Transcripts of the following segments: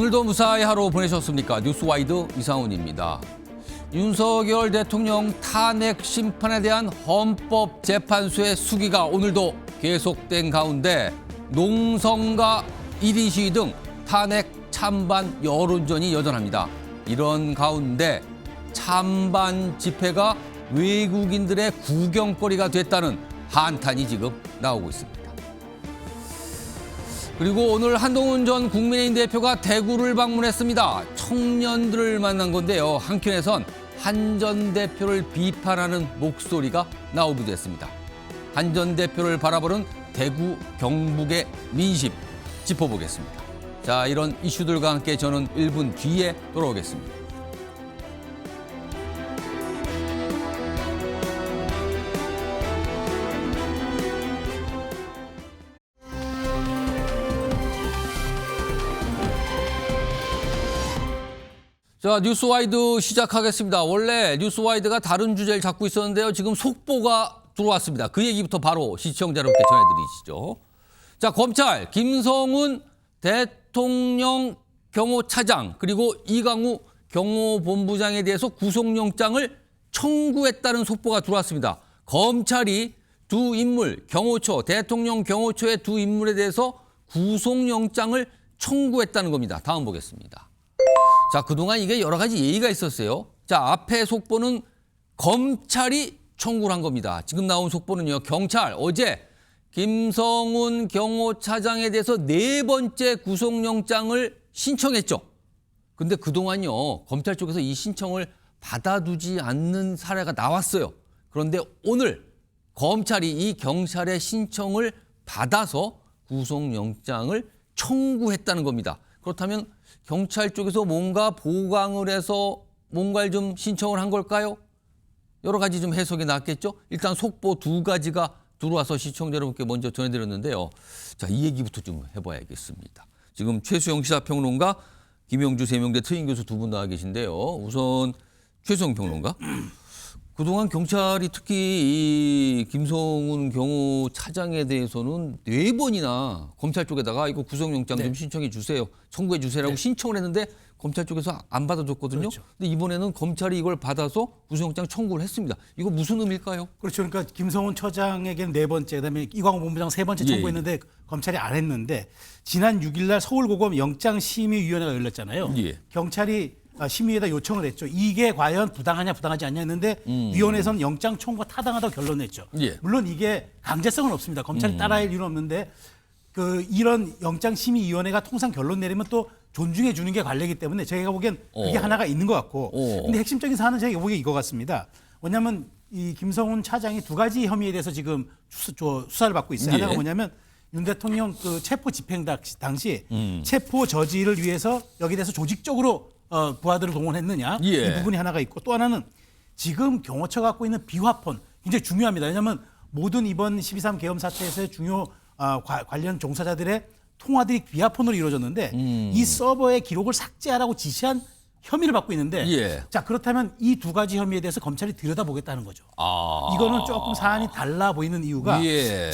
오늘도 무사히 하루 보내셨습니까? 뉴스와이드 이상훈입니다. 윤석열 대통령 탄핵 심판에 대한 헌법재판소의 수기가 오늘도 계속된 가운데 농성과 1인 시위 등 탄핵 찬반 여론전이 여전합니다. 이런 가운데 찬반 집회가 외국인들의 구경거리가 됐다는 한탄이 지금 나오고 있습니다. 그리고 오늘 한동훈 전 국민의힘 대표가 대구를 방문했습니다. 청년들을 만난 건데요. 한켠에선 한 전 대표를 비판하는 목소리가 나오기도 했습니다. 한 전 대표를 바라보는 대구 경북의 민심 짚어보겠습니다. 자, 이런 이슈들과 함께 저는 1분 뒤에 돌아오겠습니다. 자, 뉴스와이드 시작하겠습니다. 원래 뉴스와이드가 다른 주제를 잡고 있었는데요. 지금 속보가 들어왔습니다. 그 얘기부터 바로 시청자 여러분께 전해드리시죠. 자, 검찰 김성훈 대통령 경호차장 그리고 이강우 경호본부장에 대해서 구속영장을 청구했다는 속보가 들어왔습니다. 검찰이 두 인물, 경호처, 대통령 경호처의 두 인물에 대해서 구속영장을 청구했다는 겁니다. 다음 보겠습니다. 자, 그동안 이게 여러 가지 예의가 있었어요. 자, 앞에 속보는 검찰이 청구를 한 겁니다. 지금 나온 속보는요. 경찰 어제 김성훈 경호차장에 대해서 4번째 구속영장을 신청했죠. 근데 그동안요. 검찰 쪽에서 이 신청을 받아두지 않는 사례가 나왔어요. 그런데 오늘 검찰이 이 경찰의 신청을 받아서 구속영장을 청구했다는 겁니다. 그렇다면 경찰 쪽에서 뭔가 보강을 해서 뭔가를 좀 신청을 한 걸까요? 여러 가지 좀 해석이 나왔겠죠? 일단 속보 2가지가 들어와서 시청자 여러분께 먼저 전해드렸는데요. 자, 이 얘기부터 좀 해봐야겠습니다. 지금 최수영 시사평론가, 김영주 세명대 트임 교수 두 분 나와 계신데요. 우선 최수영 평론가. 그동안 경찰이 특히 이 김성훈 경호차장에 대해서는 4번이나 검찰 쪽에다가 이거 구속영장 좀 신청해 주세요. 청구해 주세요라고 신청을 했는데 검찰 쪽에서 안 받아줬거든요. 그렇죠. 근데 이번에는 검찰이 이걸 받아서 구속영장 청구를 했습니다. 이거 무슨 의미일까요? 그렇죠. 그러니까 김성훈 처장에게는 4번째, 그다음에 이광호 본부장 3번째 청구했는데 검찰이 안 했는데 지난 6일 날 서울고검 영장심의위원회가 열렸잖아요. 경찰이 심의에다 요청을 했죠. 이게 과연 부당하냐 부당하지 않냐 했는데 위원회에서는 영장 청구가 타당하다고 결론을 냈죠. 물론 이게 강제성은 없습니다. 검찰이 따라할 이유는 없는데 이런 영장심의위원회가 통상 결론 내리면 또 존중해 주는 게 관례이기 때문에 제가 보기엔 그게 하나가 있는 것 같고 근데 핵심적인 사안은 제가 보기엔 이거 같습니다. 왜냐하면 이 김성훈 차장이 2가지 혐의에 대해서 지금 수사를 받고 있어요. 하나가 뭐냐면 윤 대통령 그 체포 집행 당시 체포 저지를 위해서 여기에 대해서 조직적으로 부하들을 동원했느냐 이 부분이 하나가 있고 또 하나는 지금 경호처가 갖고 있는 비화폰 굉장히 중요합니다. 왜냐하면 모든 이번 12.3 계엄 사태에서의 중요 관련 종사자들의 통화들이 비화폰으로 이루어졌는데 이 서버의 기록을 삭제하라고 지시한 혐의를 받고 있는데 자 그렇다면 이 2가지 혐의에 대해서 검찰이 들여다보겠다는 거죠. 이거는 조금 사안이 달라 보이는 이유가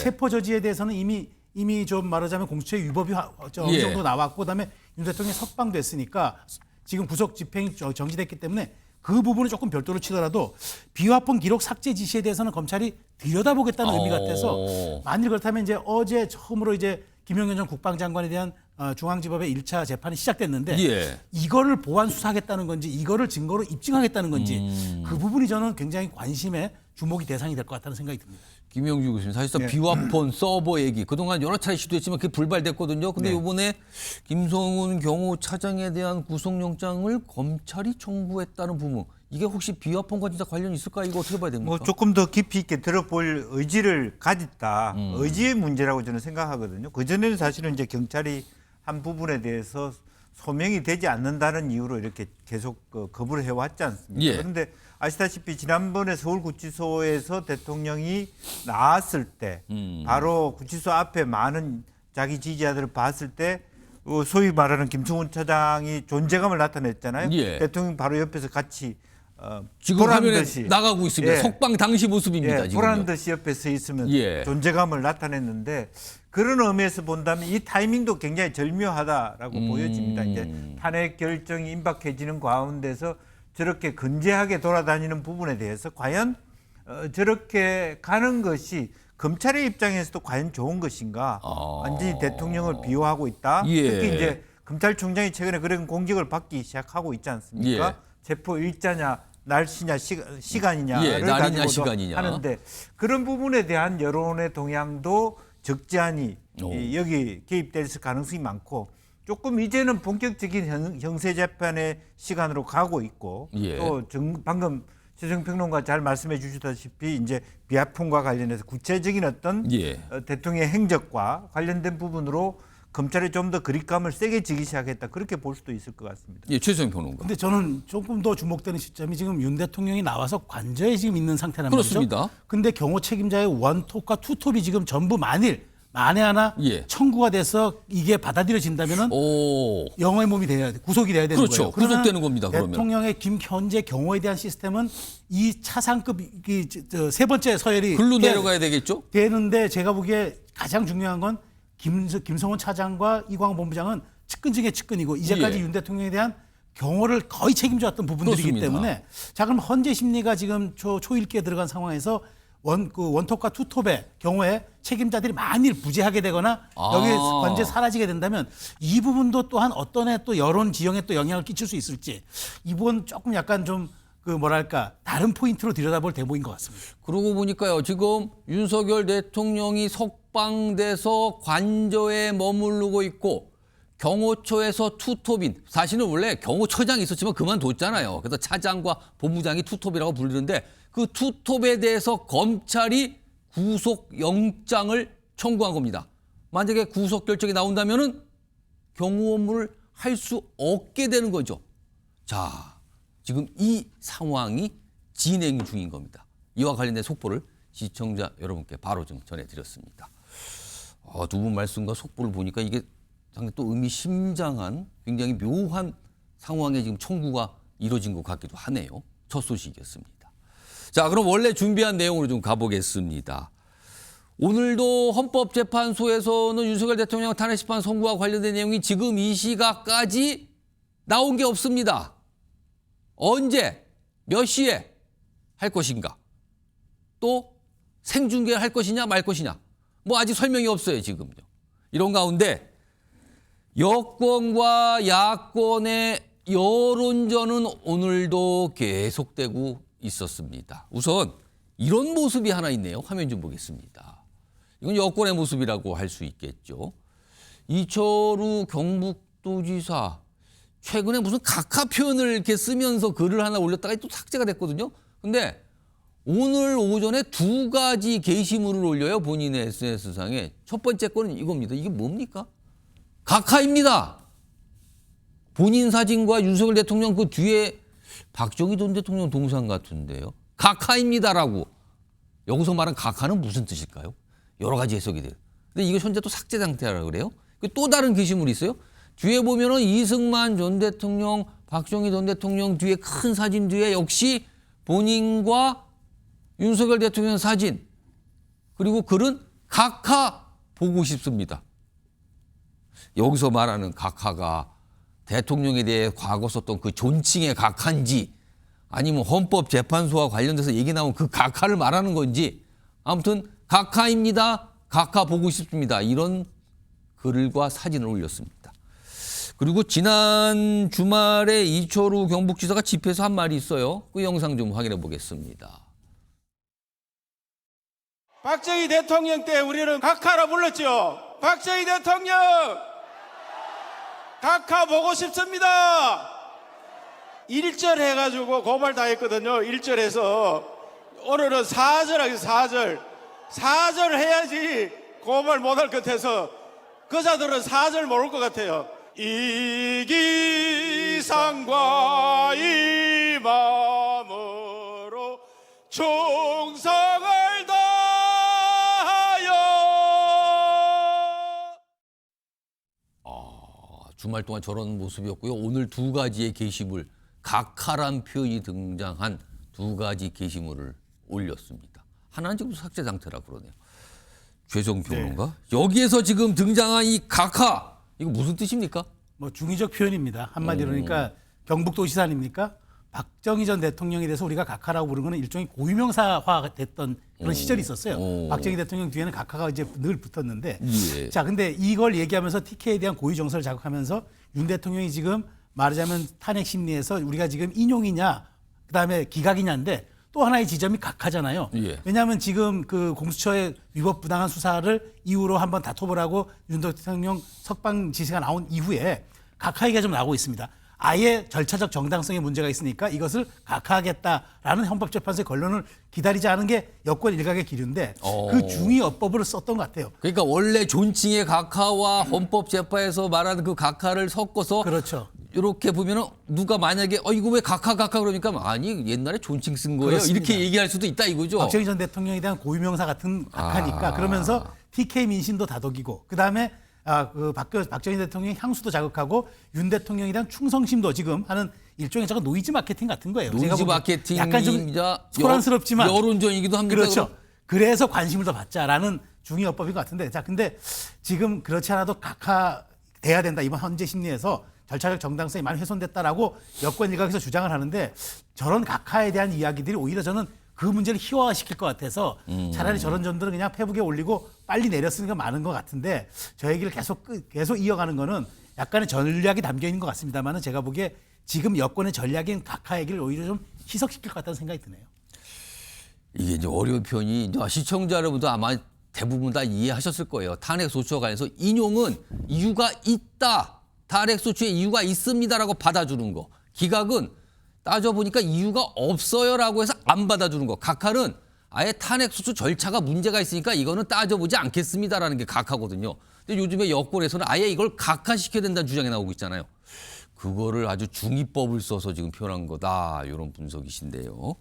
체포 저지에 대해서는 이미 좀 말하자면 공수처의 위법이 어느 정도 나왔고 그다음에 윤 대통령이 석방됐으니까 지금 구속 집행이 정지됐기 때문에 그 부분을 조금 별도로 치더라도 비화폰 기록 삭제 지시에 대해서는 검찰이 들여다보겠다는 의미 같아서 만일 그렇다면 이제 어제 처음으로 이제 김영현 전 국방장관에 대한 중앙지법의 1차 재판이 시작됐는데 이거를 보완 수사하겠다는 건지 이거를 증거로 입증하겠다는 건지 그 부분이 저는 굉장히 관심의 주목이 대상이 될 것 같다는 생각이 듭니다. 김영주 교수님, 사실상 비화폰 서버 얘기 그동안 여러 차례 시도했지만 그게 불발됐거든요. 근데 이번에 김성훈 경호차장에 대한 구속영장을 검찰이 청구했다는 부분 이게 혹시 비화폰과 진짜 관련이 있을까? 이거 어떻게 봐야 됩니까? 뭐 조금 더 깊이 있게 들어볼 의지를 가졌다. 의지의 문제라고 저는 생각하거든요. 그전에는 사실은 이제 경찰이 한 부분에 대해서 소명이 되지 않는다는 이유로 이렇게 계속 거부를 해왔지 않습니까? 그런데 아시다시피 지난번에 서울구치소에서 대통령이 나왔을 때 바로 구치소 앞에 많은 자기 지지자들을 봤을 때 소위 말하는 김성훈 차장이 존재감을 나타냈잖아요. 대통령 바로 옆에서 같이 지금 화면에 나가고 있습니다. 석방 당시 모습입니다. 보란 듯이 옆에 서 있으면 존재감을 나타냈는데 그런 의미에서 본다면 이 타이밍도 굉장히 절묘하다라고 보여집니다. 이제 탄핵 결정이 임박해지는 가운데서 저렇게 건재하게 돌아다니는 부분에 대해서 과연 저렇게 가는 것이 검찰의 입장에서도 과연 좋은 것인가? 완전히 대통령을 비호하고 있다. 예. 특히 이제 검찰총장이 최근에 그런 공격을 받기 시작하고 있지 않습니까? 예. 체포 일자냐, 날씨냐, 시간이냐를 예, 날이냐, 가지고도 시간이냐. 하는데 그런 부분에 대한 여론의 동향도 적지 않이 여기 개입될 가능성이 많고 조금 이제는 본격적인 형사재판의 시간으로 가고 있고 예. 또 방금 최정평론가 잘 말씀해 주셨다시피 이제 비아폰과 관련해서 구체적인 어떤 예. 대통령의 행적과 관련된 부분으로 검찰이 좀 더 그립감을 세게 지기 시작했다. 그렇게 볼 수도 있을 것 같습니다. 예, 최수영 평론가. 근데 저는 조금 더 주목되는 시점이 지금 윤 대통령이 나와서 관저에 지금 있는 상태란 그렇습니다. 말이죠. 근데 경호 책임자의 원톱과 투톱이 지금 전부 만에 하나 예. 청구가 돼서 이게 받아들여진다면은 영어의 몸이 돼야 돼. 구속이 돼야 되는 그렇죠. 거예요. 그러면 구속되는 겁니다, 그러면. 대통령의 현재 경호에 대한 시스템은 이 차상급 세 번째 서열이 글로 해야 내려가야 되겠죠? 되는데 제가 보기에 가장 중요한 건 김성원 차장과 이광호 본부장은 측근 중에 측근이고 이제까지 예. 윤 대통령에 대한 경호를 거의 책임져왔던 부분들이기 그렇습니다. 때문에 자 그럼 헌재 심리가 지금 초일기에 들어간 상황에서 원톱과 투톱의 경우에 책임자들이 만일 부재하게 되거나 여기 관제 사라지게 된다면 이 부분도 또한 어떤 해 또 여론 지형에 또 영향을 끼칠 수 있을지 이 부분 조금 약간 좀 다른 포인트로 들여다볼 대목인 것 같습니다. 그러고 보니까요. 지금 윤석열 대통령이 석방돼서 관저에 머무르고 있고 경호처에서 투톱인 사실은 원래 경호처장이 있었지만 그만뒀잖아요. 그래서 차장과 본부장이 투톱이라고 부르는데 그 투톱에 대해서 검찰이 구속영장을 청구한 겁니다. 만약에 구속 결정이 나온다면은 경호 업무를 할 수 없게 되는 거죠. 자, 지금 이 상황이 진행 중인 겁니다. 이와 관련된 속보를 시청자 여러분께 바로 좀 전해드렸습니다. 두 분 말씀과 속보를 보니까 이게 상당히 또 의미심장한 굉장히 묘한 상황에 지금 청구가 이루어진 것 같기도 하네요. 첫 소식이었습니다. 자, 그럼 원래 준비한 내용으로 좀 가보겠습니다. 오늘도 헌법재판소에서는 윤석열 대통령 탄핵심판 선고와 관련된 내용이 지금 이 시각까지 나온 게 없습니다. 언제, 몇 시에 할 것인가? 또 생중계를 할 것이냐 말 것이냐? 뭐 아직 설명이 없어요, 지금요. 이런 가운데 여권과 야권의 여론전은 오늘도 계속되고 있었습니다. 우선 이런 모습이 하나 있네요. 화면 좀 보겠습니다. 이건 여권의 모습이라고 할 수 있겠죠. 이철우 경북도지사 최근에 무슨 각하 표현을 이렇게 쓰면서 글을 하나 올렸다가 또 삭제가 됐거든요. 근데 오늘 오전에 두 가지 게시물을 올려요. 본인의 SNS상에. 첫 번째 거는 이겁니다. 이게 뭡니까? 각하입니다. 본인 사진과 윤석열 대통령 그 뒤에 박정희 전 대통령 동상 같은데요. 각하입니다라고. 여기서 말한 각하는 무슨 뜻일까요? 여러 가지 해석이 돼요. 근데 이거 현재 또 삭제 상태라고 그래요. 또 다른 게시물이 있어요. 뒤에 보면은 이승만 전 대통령, 박정희 전 대통령 뒤에 큰 사진 뒤에 역시 본인과 윤석열 대통령 사진. 그리고 글은 각하 보고 싶습니다. 여기서 말하는 각하가 대통령에 대해 과거 썼던 그 존칭의 각하인지 아니면 헌법재판소와 관련돼서 얘기 나온 그 각하를 말하는 건지 아무튼 각하입니다. 각하 보고 싶습니다. 이런 글과 사진을 올렸습니다. 그리고 지난 주말에 이철우 경북지사가 집회에서 한 말이 있어요. 그 영상 좀 확인해 보겠습니다. 박정희 대통령 때 우리는 각하라 불렀죠. 박정희 대통령 각하 보고 싶습니다. 1절 해가지고 고발 다 했거든요. 1절에서 오늘은 4절 하겠습니다. 4절 해야지 고발 못할 것 같아서 그자들은 4절 모를 것 같아요. 이 기상과 이 마음으로 충성을 다하여. 주말 동안 저런 모습이었고요. 오늘 두 가지의 게시물, 각하란 표현이 등장한 두 가지 게시물을 올렸습니다. 하나는 지금 삭제 상태라 그러네요. 죄송평론가. 여기에서 지금 등장한 이 각하 이거 무슨 뜻입니까? 뭐 중의적 표현입니다. 한마디로 그러니까 경북도지사 아닙니까? 박정희 전 대통령에 대해서 우리가 각하라고 부르는 거는 일종의 고유명사화가 됐던 그런 시절이 있었어요. 박정희 대통령 뒤에는 각하가 이제 늘 붙었는데 예. 자, 근데 이걸 얘기하면서 TK에 대한 고유 정서를 자극하면서 윤 대통령이 지금 말하자면 탄핵 심리에서 우리가 지금 인용이냐 그다음에 기각이냐인데 또 하나의 지점이 각하잖아요. 예. 왜냐하면 지금 그 공수처의 위법 부당한 수사를 이후로 한번 다퉈보라고 윤 대통령 석방 지시가 나온 이후에 각하 얘기가 좀 나오고 있습니다. 아예 절차적 정당성에 문제가 있으니까 이것을 각하하겠다라는 헌법재판소의 결론을 기다리지 않은 게 여권 일각의 기류인데 그 중의어법으로 썼던 것 같아요. 그러니까 원래 존칭의 각하와 헌법재판에서 말하는 그 각하를 섞어서 그렇죠. 이렇게 보면은 누가 만약에 이거 왜 각하 그러니까 아니 옛날에 존칭 쓴 거예요. 그렇습니다. 이렇게 얘기할 수도 있다 이거죠. 박정희 전 대통령에 대한 고유명사 같은 각하니까 그러면서 TK 민심도 다독이고 그다음에 박정희 대통령의 향수도 자극하고 윤 대통령에 대한 충성심도 지금 하는 일종의 저거 노이즈 마케팅 같은 거예요. 제가 노이즈 보기엔 마케팅이 약간 좀 소란스럽지만 여론전이기도 합니다. 그렇죠. 그래서 관심을 더 받자라는 중의어법인 것 같은데 자 근데 지금 그렇지 않아도 각하돼야 된다 이번 현재 심리에서 절차적 정당성이 많이 훼손됐다라고 여권 일각에서 주장을 하는데 저런 각하에 대한 이야기들이 오히려 저는 그 문제를 희화화시킬 것 같아서 차라리 저런 점들은 그냥 페북에 올리고 빨리 내렸으니까 많은 것 같은데 저 얘기를 계속 이어가는 거는 약간의 전략이 담겨 있는 것 같습니다만은 제가 보기에 지금 여권의 전략인 각하 얘기를 오히려 좀 희석시킬 것 같다는 생각이 드네요. 이게 이제 어려운 표현이 시청자 여러분도 아마 대부분 다 이해하셨을 거예요. 탄핵 소추와 관해서 인용은 이유가 있다. 탄핵 소추에 이유가 있습니다라고 받아주는 거. 기각은 따져보니까 이유가 없어요라고 해서 안 받아주는 거. 각하는 아예 탄핵 소추 절차가 문제가 있으니까 이거는 따져보지 않겠습니다라는 게 각하거든요. 근데 요즘에 여권에서는 아예 이걸 각하시켜야 된다는 주장이 나오고 있잖아요. 그거를 아주 중의법을 써서 지금 표현한 거다. 이런 분석이신데요.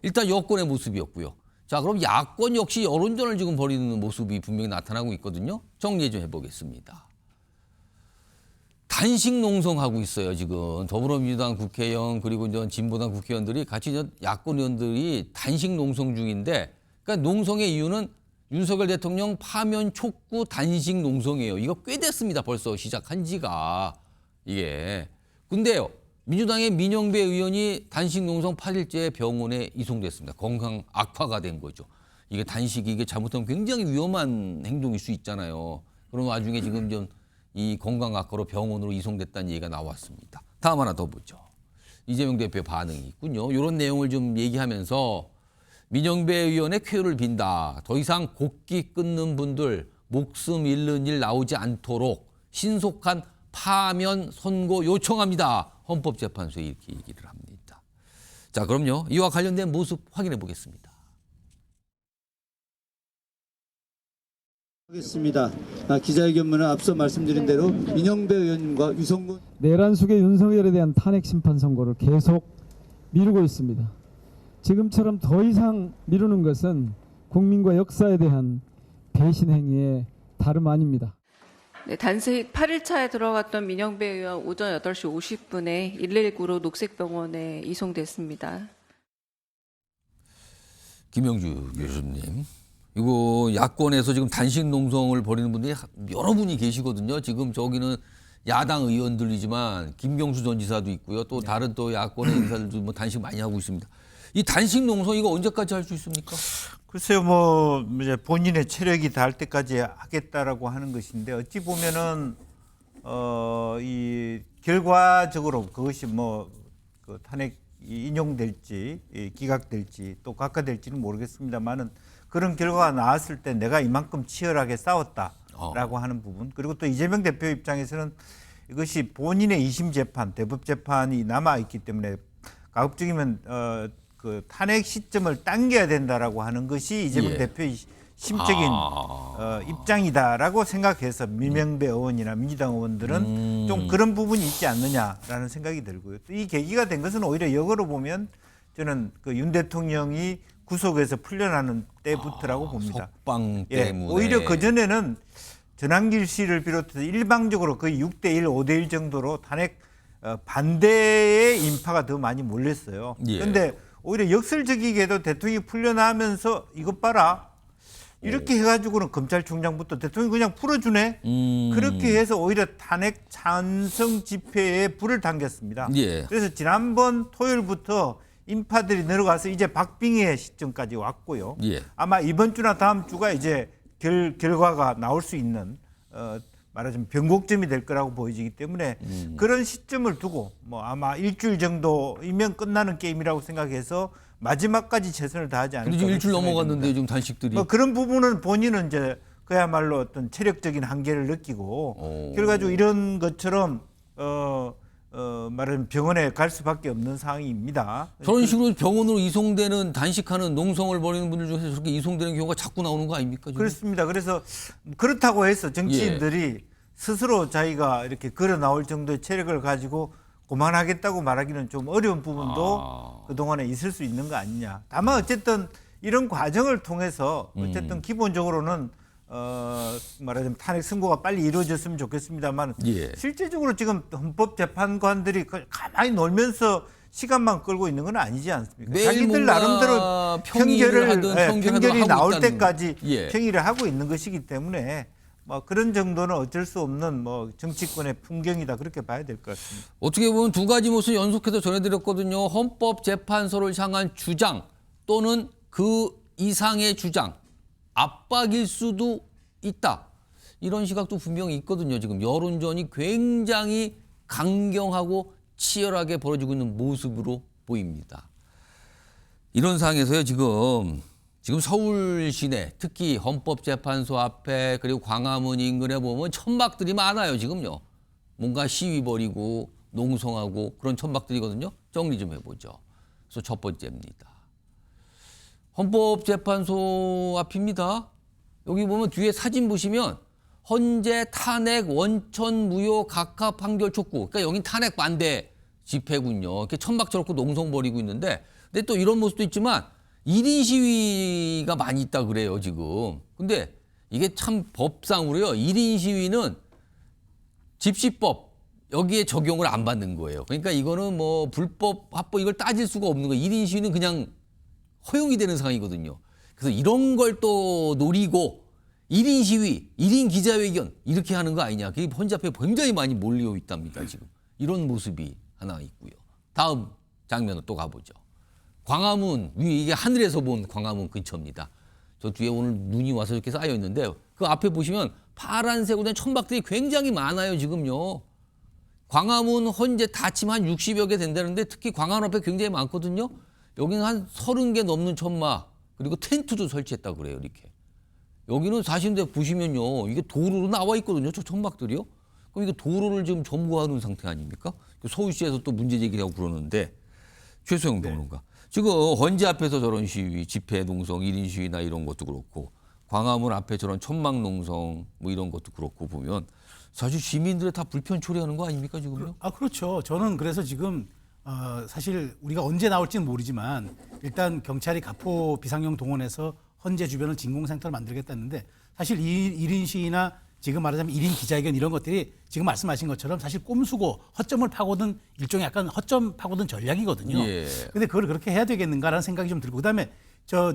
일단 여권의 모습이었고요. 자, 그럼 야권 역시 여론전을 지금 벌이는 모습이 분명히 나타나고 있거든요. 정리 좀 해보겠습니다. 단식 농성하고 있어요, 지금. 더불어민주당 국회의원 그리고 이제 진보당 국회의원들이 같이 이제 야권 의원들이 단식 농성 중인데 그러니까 농성의 이유는 윤석열 대통령 파면 촉구 단식 농성이에요. 이거 꽤 됐습니다, 벌써 시작한 지가. 이게. 근데요, 민주당의 민영배 의원이 단식 농성 8일째 병원에 이송됐습니다. 건강 악화가 된 거죠. 이게 단식이 이게 잘못하면 굉장히 위험한 행동일 수 있잖아요. 그런 와중에 지금 좀 이 건강 악화로 병원으로 이송됐다는 얘기가 나왔습니다. 다음 하나 더 보죠. 이재명 대표의 반응이 있군요. 이런 내용을 좀 얘기하면서 민영배 의원의 쾌유를 빈다. 더 이상 곡기 끊는 분들 목숨 잃는 일 나오지 않도록 신속한 파면 선고 요청합니다. 헌법재판소에 이렇게 얘기를 합니다. 자, 그럼요. 이와 관련된 모습 확인해 보겠습니다. 하겠습니다. 기자회견문은 앞서 말씀드린 대로 민영배 의원님과 유성군 내란 속의 윤석열에 대한 탄핵 심판 선고를 계속 미루고 있습니다. 지금처럼 더 이상 미루는 것은 국민과 역사에 대한 배신 행위의 다름 아닙니다. 네, 단식 8일차에 들어갔던 민영배 의원 오전 8시 50분에 119로 녹색병원에 이송됐습니다. 김영주 교수님. 이거 야권에서 지금 단식 농성을 벌이는 분들이 여러 분이 계시거든요. 지금 저기는 야당 의원들이지만 김경수 전 지사도 있고요. 또 다른 또 야권의 인사들도 뭐 단식 많이 하고 있습니다. 이 단식 농성 이거 언제까지 할 수 있습니까? 글쎄요, 뭐 이제 본인의 체력이 닿을 때까지 하겠다라고 하는 것인데 어찌 보면은 이 결과적으로 그것이 뭐 그 탄핵 인용될지 기각될지 또 각하될지는 모르겠습니다만은 그런 결과가 나왔을 때 내가 이만큼 치열하게 싸웠다라고 하는 부분 그리고 또 이재명 대표 입장에서는 이것이 본인의 2심 재판 대법 재판이 남아 있기 때문에 가급적이면 그 탄핵 시점을 당겨야 된다라고 하는 것이 이재명 대표의 심적인 입장이다라고 생각해서 민영배 의원이나 민주당 의원들은 좀 그런 부분이 있지 않느냐라는 생각이 들고요. 또 이 계기가 된 것은 오히려 역으로 보면 저는 그 윤 대통령이 구속에서 풀려나는 때부터라고 봅니다. 석방 때문에. 오히려 그전에는 전한길 씨를 비롯해서 일방적으로 거의 6대1, 5대1 정도로 탄핵 반대의 인파가 더 많이 몰렸어요. 그런데 오히려 역설적이게도 대통령이 풀려나면서 이것 봐라. 이렇게 해가지고는 검찰총장부터 대통령이 그냥 풀어주네. 그렇게 해서 오히려 탄핵 찬성 집회에 불을 당겼습니다. 예. 그래서 지난번 토요일부터 인파들이 내려가서 이제 박빙의 시점까지 왔고요. 예. 아마 이번 주나 다음 주가 이제 결과가 나올 수 있는 말하자면 변곡점이 될 거라고 보여지기 때문에 그런 시점을 두고 뭐 아마 일주일 정도이면 끝나는 게임이라고 생각해서 마지막까지 최선을 다하지 않을까. 근데 지금 일주일 넘어갔는데 좀 단식들이. 뭐 그런 부분은 본인은 이제 그야말로 어떤 체력적인 한계를 느끼고 그래가지고 이런 것처럼 말하자면 병원에 갈 수밖에 없는 상황입니다. 저런 식으로 병원으로 이송되는 단식하는 농성을 벌이는 분들 중에서 저렇게 이송되는 경우가 자꾸 나오는 거 아닙니까? 지금? 그렇습니다. 그래서 그렇다고 해서 정치인들이 스스로 자기가 이렇게 걸어 나올 정도의 체력을 가지고 그만하겠다고 말하기는 좀 어려운 부분도 그동안에 있을 수 있는 거 아니냐. 다만 어쨌든 이런 과정을 통해서 어쨌든 기본적으로는 말하자면 탄핵 선고가 빨리 이루어졌으면 좋겠습니다만 예. 실제적으로 지금 헌법재판관들이 가만히 놀면서 시간만 끌고 있는 건 아니지 않습니까? 매일 자기들 뭔가 나름대로 평의를 하든 평결이 하고 나올 있다는 때까지 예. 평의를 하고 있는 것이기 때문에 뭐 그런 정도는 어쩔 수 없는 뭐 정치권의 풍경이다 그렇게 봐야 될 것 같습니다. 어떻게 보면 두 가지 모습 연속해서 전해드렸거든요. 헌법재판소를 향한 주장 또는 그 이상의 주장, 압박일 수도 있다. 이런 시각도 분명히 있거든요. 지금 여론전이 굉장히 강경하고 치열하게 벌어지고 있는 모습으로 보입니다. 이런 상황에서요. 지금 서울 시내 특히 헌법재판소 앞에 그리고 광화문 인근에 보면 천막들이 많아요. 지금요. 뭔가 시위 벌이고 농성하고 그런 천막들이거든요. 정리 좀 해보죠. 그래서 첫 번째입니다. 헌법재판소 앞입니다. 여기 보면 뒤에 사진 보시면 헌재 탄핵 원천 무효 각하 판결 촉구. 그러니까 여긴 탄핵 반대 집회군요. 이렇게 천막 쳐놓고 농성 벌이고 있는데 근데 또 이런 모습도 있지만 1인 시위가 많이 있다 그래요, 지금. 근데 이게 참 법상으로요. 1인 시위는 집시법 여기에 적용을 안 받는 거예요. 그러니까 이거는 뭐 불법, 합법 이걸 따질 수가 없는 거예요. 1인 시위는 그냥 허용이 되는 상황이거든요. 그래서 이런 걸 또 노리고 1인 시위, 1인 기자회견 이렇게 하는 거 아니냐. 그게 헌재 앞에 굉장히 많이 몰려 있답니다, 지금. 이런 모습이 하나 있고요. 다음 장면으로 또 가보죠. 광화문, 이게 하늘에서 본 광화문 근처입니다. 저 뒤에 오늘 눈이 와서 이렇게 쌓여 있는데 그 앞에 보시면 파란색으로 된 천막들이 굉장히 많아요, 지금요. 광화문 헌재 닫힘 한 60여 개 된다는데 특히 광화문 앞에 굉장히 많거든요. 여기는 한 30개 넘는 천막 그리고 텐트도 설치했다고 그래요, 이렇게. 여기는 사실 보시면요. 이게 도로로 나와 있거든요, 저 천막들이요. 그럼 이게 도로를 지금 점거하는 상태 아닙니까? 서울시에서 또 문제 제기하고 그러는데 최소영 평론가. 지금 헌재 앞에서 저런 시위, 집회 농성, 1인 시위나 이런 것도 그렇고 광화문 앞에 저런 천막 농성 뭐 이런 것도 그렇고 보면 사실 시민들의 다 불편 초래하는 거 아닙니까 지금요? 그렇죠. 저는 그래서 지금 사실 우리가 언제 나올지는 모르지만 일단 경찰이 가포 비상용 동원해서 헌재 주변을 진공상태로 만들겠다는데 사실 1인 시위나 지금 말하자면 1인 기자회견 이런 것들이 지금 말씀하신 것처럼 사실 꼼수고 허점을 파고든 일종의 약간 허점 파고든 전략이거든요. 예. 근데 그걸 그렇게 해야 되겠는가라는 생각이 좀 들고 그다음에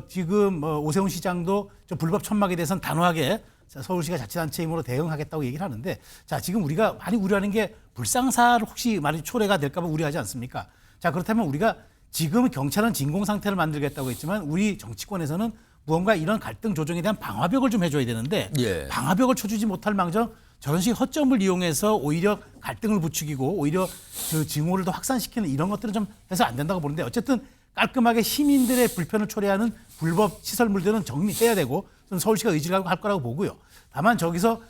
지금 오세훈 시장도 불법 천막에 대해서는 단호하게 서울시가 자치단체 힘으로 대응하겠다고 얘기를 하는데 자, 지금 우리가 많이 우려하는 게 불상사를 혹시 말이 초래가 될까 봐 우려하지 않습니까? 자, 그렇다면 우리가 지금 경찰은 진공 상태를 만들겠다고 했지만 우리 정치권에서는 무언가 이런 갈등 조정에 대한 방화벽을 좀 해줘야 되는데 예. 방화벽을 쳐주지 못할 망정 저런 식의 허점을 이용해서 오히려 갈등을 부추기고 오히려 그 증오를 더 확산시키는 이런 것들은 좀 해서 안 된다고 보는데 어쨌든 깔끔하게 시민들의 불편을 초래하는 불법 시설물들은 정리해야 되고 서울시가 의지를 할 거라고 보고요. 다만 저기서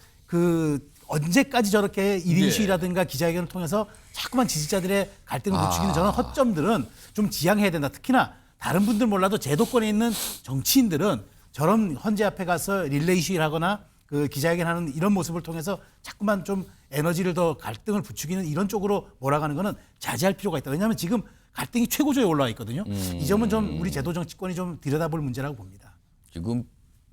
언제까지 저렇게 1인 시위라든가 기자회견을 통해서 자꾸만 지지자들의 갈등을 부추기는 저런 허점들은 좀 지양해야 된다. 특히나 다른 분들 몰라도 제도권에 있는 정치인들은 저런 헌재 앞에 가서 릴레이 시위를 하거나 기자회견하는 이런 모습을 통해서 자꾸만 좀 에너지를 더 갈등을 부추기는 이런 쪽으로 몰아가는 거는 자제할 필요가 있다. 왜냐하면 지금 갈등이 최고조에 올라와 있거든요. 이 점은 좀 우리 제도 정치권이 좀 들여다볼 문제라고 봅니다. 지금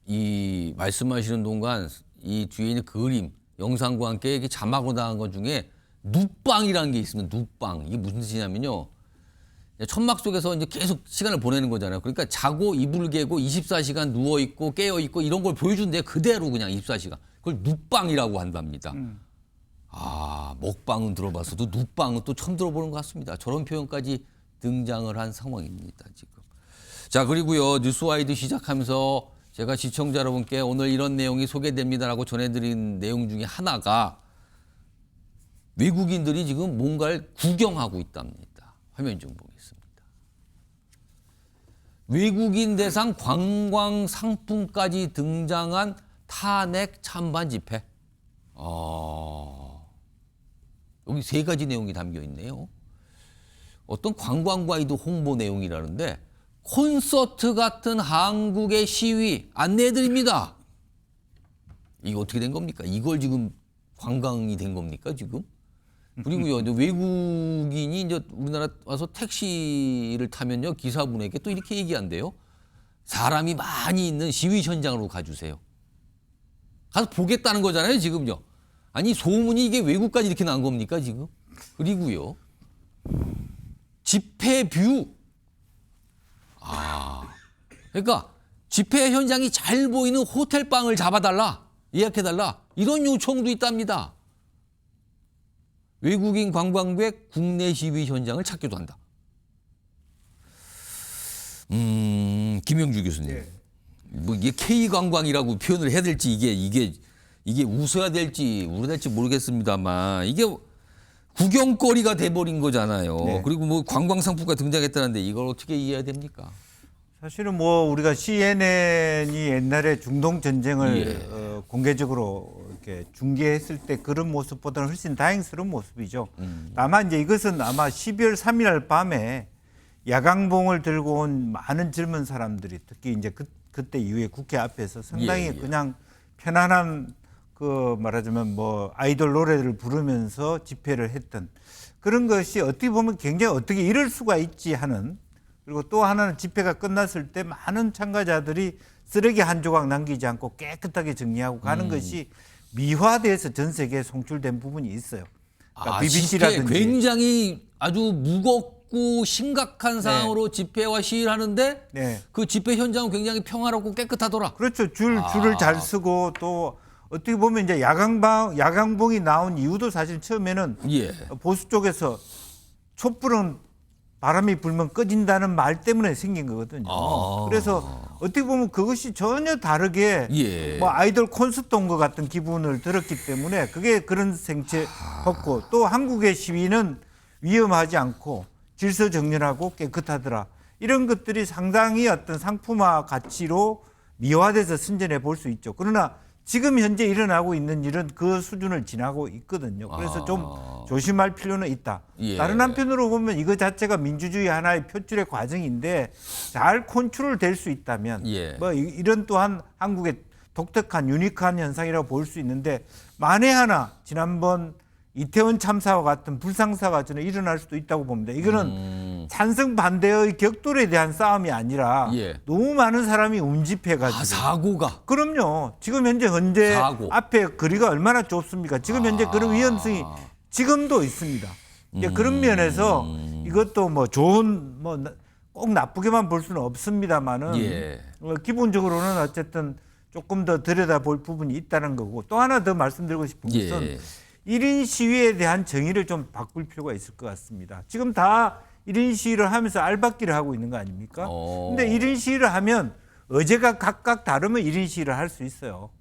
이 말씀하시는 동안 이 뒤에 있는 그림, 영상과 함께 이렇게 자막으로 나간 것 중에 누빵이라는 게 있으면 누빵. 이게 무슨 뜻이냐면요. 천막 속에서 이제 계속 시간을 보내는 거잖아요. 그러니까 자고 이불 개고 24시간 누워 있고 깨어 있고 이런 걸 보여준대 그대로 그냥 24시간. 그걸 눕방이라고 한답니다. 아, 먹방은 들어봤어도 눕방은 또 처음 들어보는 것 같습니다. 저런 표현까지 등장을 한 상황입니다, 지금. 자, 그리고요, 뉴스와이드 시작하면서 제가 시청자 여러분께 오늘 이런 내용이 소개됩니다라고 전해드린 내용 중에 하나가 외국인들이 지금 뭔가를 구경하고 있답니다. 화면 좀 보겠습니다. 외국인 대상 관광 상품까지 등장한 탄핵 찬반 집회. 여기 3가지 내용이 담겨 있네요. 어떤 관광 가이드 홍보 내용이라는데 콘서트 같은 한국의 시위 안내해드립니다. 이거 어떻게 된 겁니까? 이걸 지금 관광이 된 겁니까, 지금? 그리고요, 이제 외국인이 이제 우리나라 와서 택시를 타면요, 기사분에게 또 이렇게 얘기한대요. 사람이 많이 있는 시위 현장으로 가주세요. 가서 보겠다는 거잖아요, 지금요. 아니, 소문이 이게 외국까지 이렇게 난 겁니까, 지금? 그리고요, 집회 뷰. 그러니까 집회 현장이 잘 보이는 호텔방을 잡아달라, 예약해달라, 이런 요청도 있답니다. 외국인 관광객 국내 시위 현장을 찾기도 한다. 김영주 교수님. 뭐 이게 K 관광이라고 표현을 해야 될지 이게 웃어야 될지 울어야 될지 모르겠습니다만 이게 구경거리가 돼버린 거잖아요. 네. 그리고 뭐 관광 상품가 등장했다는데 이걸 어떻게 이해해야 됩니까? 사실은 뭐 우리가 CNN이 옛날에 중동 전쟁을 공개적으로 이렇게 중계했을 때 그런 모습보다는 훨씬 다행스러운 모습이죠. 다만 이제 이것은 아마 12월 3일 날 밤에 야광봉을 들고 온 많은 젊은 사람들이 특히 이제 그때 이후에 국회 앞에서 상당히 그냥 편안한 그 말하자면 뭐 아이돌 노래를 부르면서 집회를 했던 그런 것이 어떻게 보면 굉장히 어떻게 이럴 수가 있지 하는, 그리고 또 하나는 집회가 끝났을 때 많은 참가자들이 쓰레기 한 조각 남기지 않고 깨끗하게 정리하고 가는 것이 미화돼서 전 세계에 송출된 부분이 있어요. 그러니까 BBC라든지 굉장히 아주 무겁고 심각한 상황으로 집회와 시위를 하는데 그 집회 현장은 굉장히 평화롭고 깨끗하더라. 그렇죠. 줄을 잘 쓰고 또 어떻게 보면 이제 야광봉이 나온 이유도 사실 처음에는 보수 쪽에서 촛불은 바람이 불면 꺼진다는 말 때문에 생긴 거거든요. 그래서 어떻게 보면 그것이 전혀 다르게 뭐 아이돌 콘서트 온 것 같은 기분을 들었기 때문에 그게 그런 생체였고, 또 한국의 시위는 위험하지 않고 질서정연하고 깨끗하더라. 이런 것들이 상당히 어떤 상품화 가치로 미화돼서 선전해 볼 수 있죠. 그러나 지금 현재 일어나고 있는 일은 그 수준을 지나고 있거든요. 그래서 좀 조심할 필요는 있다. 다른 한편으로 보면 이거 자체가 민주주의 하나의 표출의 과정인데 잘 컨트롤될 수 있다면 뭐 이런 또한 한국의 독특한 유니크한 현상이라고 볼 수 있는데, 만에 하나 지난번 이태원 참사와 같은 불상사가 저는 일어날 수도 있다고 봅니다. 이거는 찬성 반대의 격돌에 대한 싸움이 아니라 너무 많은 사람이 움집해가지고 사고가. 그럼요. 지금 현재 앞에 거리가 얼마나 좁습니까? 지금 현재 그런 위험성이 지금도 있습니다. 이제 그런 면에서 이것도 뭐 좋은 뭐 꼭 나쁘게만 볼 수는 없습니다만은 기본적으로는 어쨌든 조금 더 들여다볼 부분이 있다는 거고, 또 하나 더 말씀드리고 싶은 것은 1인 시위에 대한 정의를 좀 바꿀 필요가 있을 것 같습니다. 지금 다 1인 시위를 하면서 알박기를 하고 있는 거 아닙니까? 근데 1인 시위를 하면 의제가 각각 다르면 1인 시위를 할 수 있어요.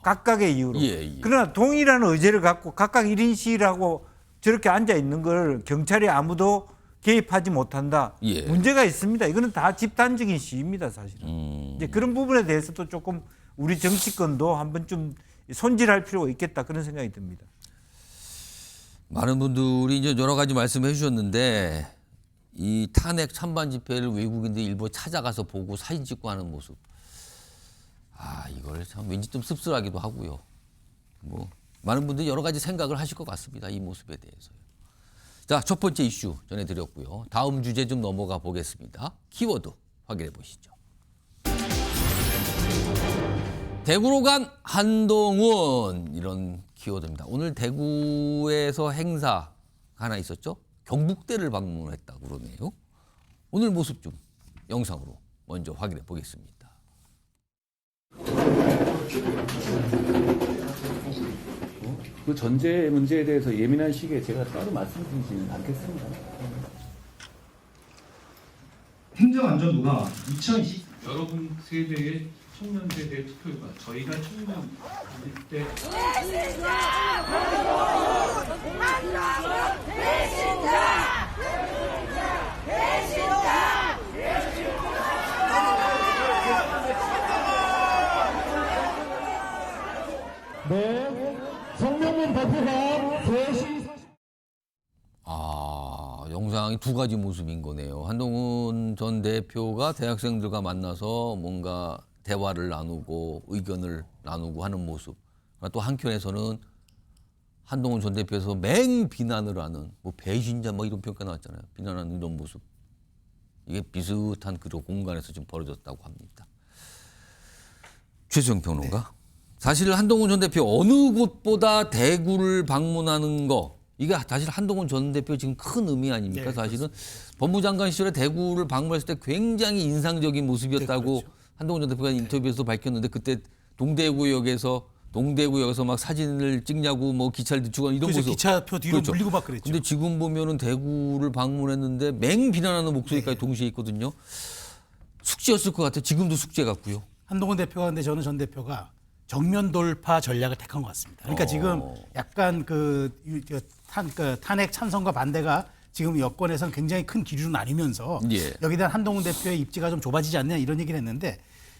각각의 이유로. 그러나 동일한 의제를 갖고 각각 1인 시위를 하고 저렇게 앉아 있는 걸 경찰이 아무도 개입하지 못한다. 문제가 있습니다. 이거는 다 집단적인 시위입니다, 사실은. 이제 그런 부분에 대해서도 조금 우리 정치권도 한번 좀 손질할 필요가 있겠다, 그런 생각이 듭니다. 많은 분들이 이제 여러 가지 말씀해 주셨는데 이 탄핵 찬반 집회를 외국인들이 일부 찾아가서 보고 사진 찍고 하는 모습. 이걸 참 왠지 좀 씁쓸하기도 하고요. 뭐 많은 분들이 여러 가지 생각을 하실 것 같습니다. 이 모습에 대해서요. 자, 첫 번째 이슈 전해드렸고요. 다음 주제 좀 넘어가 보겠습니다. 키워드 확인해 보시죠. 대구로 간 한동훈, 이런 키워드입니다. 오늘 대구에서 행사 하나 있었죠? 경북대를 방문했다고 그러네요. 오늘 모습 좀 영상으로 먼저 확인해 보겠습니다. 그 전제 문제에 대해서 예민한 시기에 제가 따로 말씀드리지는 않겠습니다. 행정안전부가 2020 여러분 세대의 청년 세대의 투표율과 저희가 청년 때 영상이 두 가지 모습인 거네요. 한동훈 전 대표가 대학생들과 만나서 뭔가 대화를 나누고 의견을 나누고 하는 모습. 또 한켠에서는 한동훈 전 대표에서 맹 비난을 하는 뭐 배신자 뭐 이런 평가 나왔잖아요. 비난하는 이런 모습. 이게 비슷한 그런 공간에서 지금 벌어졌다고 합니다. 최수영 평론가. 사실 한동훈 전 대표 어느 곳보다 대구를 방문하는 거 이게 사실 한동훈 전 대표 지금 큰 의미 아닙니까? 사실은 법무장관 시절에 대구를 방문했을 때 굉장히 인상적인 모습이었다고 한동훈 전 대표가 인터뷰에서 밝혔는데 그때 동대구역에서 막 사진을 찍냐고 뭐 기차를 늦추고 이런 모습. 기차표 뒤로 물리고 막 그랬죠. 근데 지금 보면은 대구를 방문했는데 맹 비난하는 목소리까지 동시에 있거든요. 숙제였을 것 같아요. 지금도 숙제 같고요. 한동훈 대표가 근데 저는 전 대표가 정면 돌파 전략을 택한 것 같습니다. 그러니까 지금 약간 탄핵 찬성과 반대가 지금 여권에서는 굉장히 큰 기류로 나뉘면서 여기에 대한 한동훈 대표의 입지가 좀 좁아지지 않냐 이런 얘기를 했는데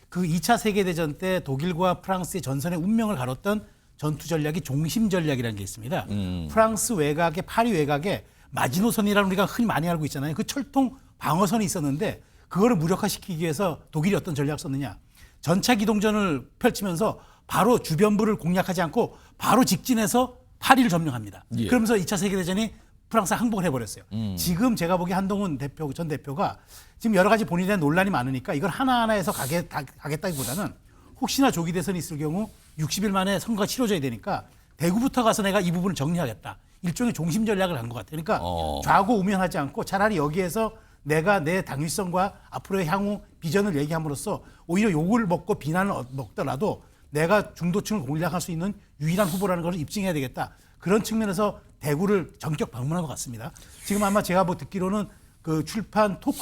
그 2차 세계대전 때 독일과 프랑스의 전선의 운명을 가렸던 전투 전략이 종심 전략이라는 게 있습니다. 프랑스 외곽에 파리 외곽에 마지노선이라는 우리가 흔히 많이 알고 있잖아요. 그 철통 방어선이 있었는데 그거를 무력화시키기 위해서 독일이 어떤 전략을 썼느냐. 전차 기동전을 펼치면서 바로 주변부를 공략하지 않고 바로 직진해서 파리를 점령합니다. 그러면서 2차 세계대전이 프랑스 항복을 해버렸어요. 지금 제가 보기에 한동훈 전 대표가 지금 여러 가지 본인에 대한 논란이 많으니까 이걸 하나하나에서 가겠다기보다는 혹시나 조기 대선이 있을 경우 60일 만에 선거가 치러져야 되니까 대구부터 가서 내가 이 부분을 정리하겠다. 일종의 종심 전략을 한 것 같아요. 그러니까 좌고우면하지 않고 차라리 여기에서 내가 내 당위성과 앞으로의 향후 비전을 얘기함으로써 오히려 욕을 먹고 비난을 먹더라도 내가 중도층을 공략할 수 있는 유일한 후보라는 것을 입증해야 되겠다. 그런 측면에서 대구를 전격 방문한 것 같습니다. 지금 아마 제가 뭐 듣기로는 그 출판 북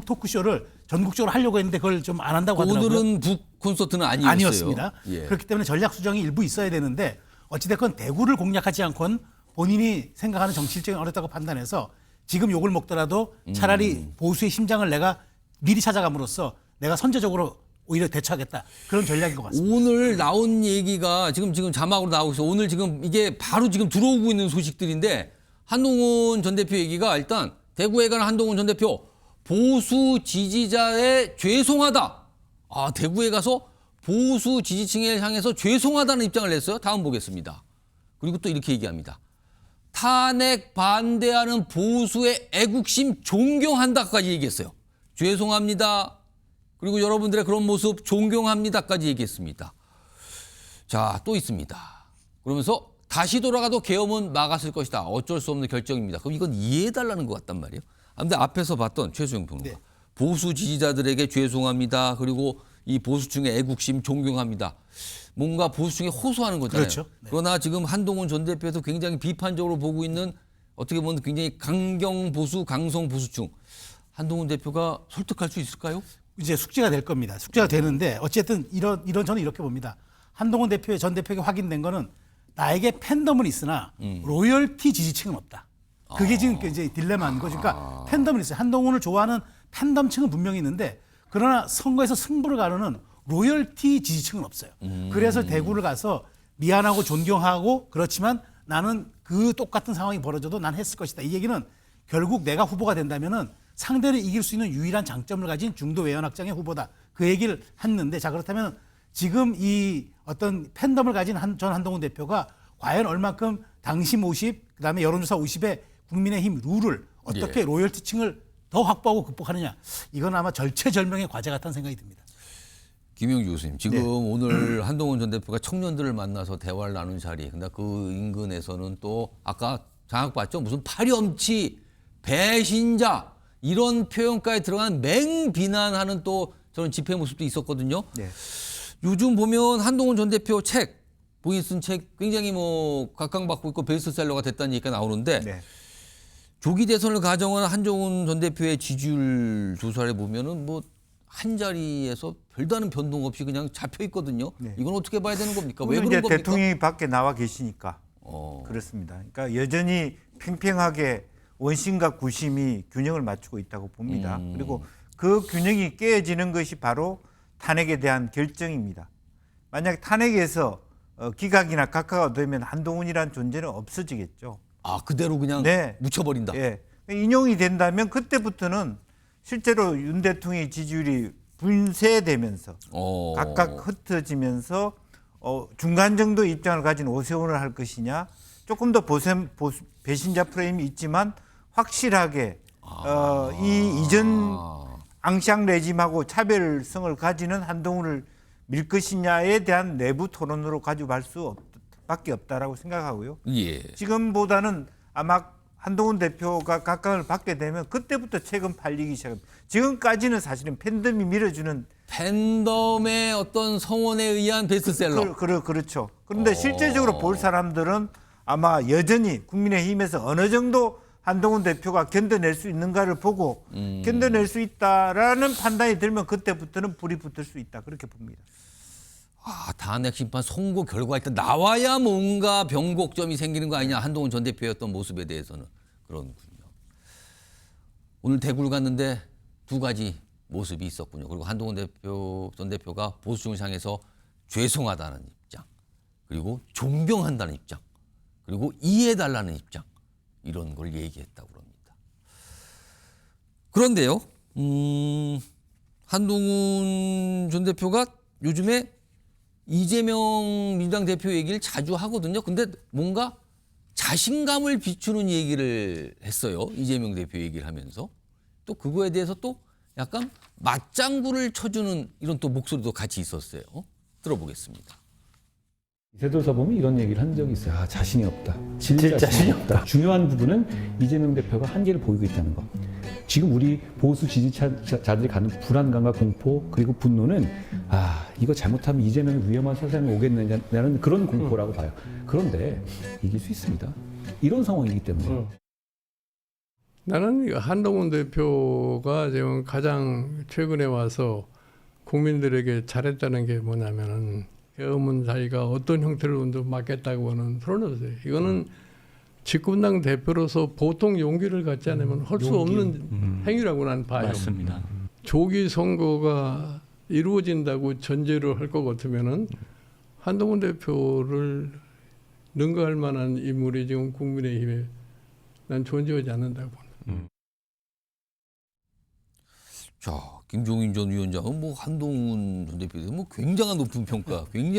토크쇼를 전국적으로 하려고 했는데 그걸 좀 안 한다고 하더라고요. 오늘은 북 콘서트는 아니었습니다. 그렇기 때문에 전략 수정이 일부 있어야 되는데 어찌됐건 대구를 공략하지 않고는 본인이 생각하는 정치 일정이 어렵다고 판단해서 지금 욕을 먹더라도 차라리 보수의 심장을 내가 미리 찾아감으로써 내가 선제적으로 오히려 대처하겠다. 그런 전략인 것 같습니다. 오늘 나온 얘기가 지금 자막으로 나오고 있어요. 오늘 지금 이게 바로 지금 들어오고 있는 소식들인데 한동훈 전 대표 얘기가 일단 대구에 관한 한동훈 전 대표 보수 지지자에 죄송하다. 대구에 가서 보수 지지층에 향해서 죄송하다는 입장을 냈어요. 다음 보겠습니다. 그리고 또 이렇게 얘기합니다. 탄핵 반대하는 보수의 애국심 존경한다까지 얘기했어요. 죄송합니다. 그리고 여러분들의 그런 모습 존경합니다까지 얘기했습니다. 자, 또 있습니다. 그러면서 다시 돌아가도 계엄은 막았을 것이다. 어쩔 수 없는 결정입니다. 그럼 이건 이해해달라는 것 같단 말이에요. 근데 앞에서 봤던 최수영 평론가. 보수 지지자들에게 죄송합니다. 그리고 이 보수층의 애국심 존경합니다. 뭔가 보수층에 호소하는 거잖아요. 그렇죠. 그러나 지금 한동훈 전 대표도 굉장히 비판적으로 보고 있는 어떻게 보면 굉장히 강경 보수, 강성 보수층. 한동훈 대표가 설득할 수 있을까요? 이제 숙제가 될 겁니다. 숙제가 되는데 어쨌든 이런 저는 이렇게 봅니다. 한동훈 전 대표에게 확인된 거는 나에게 팬덤은 있으나 로열티 지지층은 없다. 그게 지금 이제 딜레마인 거죠. 그러니까 팬덤은 있어요. 한동훈을 좋아하는 팬덤층은 분명히 있는데 그러나 선거에서 승부를 가르는 로열티 지지층은 없어요. 그래서 대구를 가서 미안하고 존경하고 그렇지만 나는 그 똑같은 상황이 벌어져도 난 했을 것이다. 이 얘기는 결국 내가 후보가 된다면은 상대를 이길 수 있는 유일한 장점을 가진 중도 외연 확장의 후보다. 그 얘기를 했는데 자 그렇다면 지금 이 어떤 팬덤을 가진 전 한동훈 대표가 과연 얼마큼 당심 50, 그다음에 여론조사 50의 국민의힘 룰을 어떻게 로열티층을 더 확보하고 극복하느냐. 이건 아마 절체절명의 과제 같다는 생각이 듭니다. 김영주 교수님, 지금 오늘 한동훈 전 대표가 청년들을 만나서 대화를 나눈 자리. 근데 그 인근에서는 또 아까 장악 봤죠? 무슨 파렴치, 배신자 이런 표현까지 들어간 맹비난하는 또 저런 집회 모습도 있었거든요. 네. 요즘 보면 한동훈 전 대표 책, 본인 쓴 책 굉장히 뭐 각광받고 있고 베스트셀러가 됐다는 얘기가 나오는데 네. 조기 대선을 가정한 한동훈 전 대표의 지지율 조사를 보면은 뭐 한 자리에서 별다른 변동 없이 그냥 잡혀 있거든요. 네. 이건 어떻게 봐야 되는 겁니까? 왜 이제 그런 겁니까? 대통령이 밖에 나와 계시니까 어. 그렇습니다. 그러니까 여전히 팽팽하게 원심과 구심이 균형을 맞추고 있다고 봅니다. 그리고 그 균형이 깨어지는 것이 바로 탄핵에 대한 결정입니다. 만약 탄핵에서 기각이나 각하가 되면 한동훈이라는 존재는 없어지겠죠. 아, 그대로 그냥 네. 묻혀버린다. 예. 인용이 된다면 그때부터는 실제로 윤 대통령의 지지율이 분쇄되면서 각각 흩어지면서 중간 정도 입장을 가진 오세훈을 할 것이냐, 조금 더 배신자 프레임이 있지만 확실하게 이 이전 앙샹 레짐하고 차별성을 가지는 한동훈을 밀 것이냐에 대한 내부 토론으로 가지고 갈 수밖에 없다라고 생각하고요. 예. 지금보다는 아마 한동훈 대표가 각광을 받게 되면 그때부터 최근 팔리기 시작합니다. 지금까지는 사실은 팬덤이 밀어주는 팬덤의 어떤 성원에 의한 베스트셀러. 그렇죠. 그런데 실제적으로 볼 사람들은 아마 여전히 국민의힘에서 어느 정도 한동훈 대표가 견뎌낼 수 있는가를 보고 견뎌낼 수 있다라는 판단이 들면 그때부터는 불이 붙을 수 있다. 그렇게 봅니다. 아, 탄핵 심판 선고 결과가 일단 나와야 뭔가 변곡점이 생기는 거 아니냐. 한동훈 전 대표의 어떤 모습에 대해서는 그런군요. 오늘 대구를 갔는데 두 가지 모습이 있었군요. 그리고 한동훈 전 대표가 보수층을 향해서 죄송하다는 입장, 그리고 존경한다는 입장, 그리고 이해해달라는 입장, 이런 걸 얘기했다고 합니다. 그런데요, 한동훈 전 대표가 요즘에 이재명 민주당 대표 얘기를 자주 하거든요. 근데 뭔가 자신감을 비추는 얘기를 했어요. 이재명 대표 얘기를 하면서. 또 그거에 대해서 또 약간 맞장구를 쳐주는 이런 또 목소리도 같이 있었어요. 들어보겠습니다. 이세돌 사범이 이런 얘기를 한 적이 있어요. 아, 자신이 없다. 질 자신이 없다. 중요한 부분은 이재명 대표가 한계를 보이고 있다는 거. 지금 우리 보수 지지자들이 갖는 불안감과 공포 그리고 분노는 이거 잘못하면 이재명이 위험한 사상이 오겠느냐는 그런 공포라고 봐요. 그런데 이길 수 있습니다. 이런 상황이기 때문에. 나는 한동훈 대표가 지금 가장 최근에 와서 국민들에게 잘했다는 게 뭐냐면은 계엄은 자기가 어떤 형태로든 맡겠다고는 풀어놓았어요. 이거는 집권당 대표로서 보통 용기를 갖지 않으면 할 수 없는 행위라고 나는 봐요. 맞습니다. 조기 선거가 이루어진다고 전제로 할 것 같으면은 한동훈 대표를 능가할 만한 인물이 지금 국민의힘에 난 존재하지 않는다고 봅니다. 자, 김종인 전 위원장은 뭐 한동훈 전 대표에 대해서 뭐 굉장히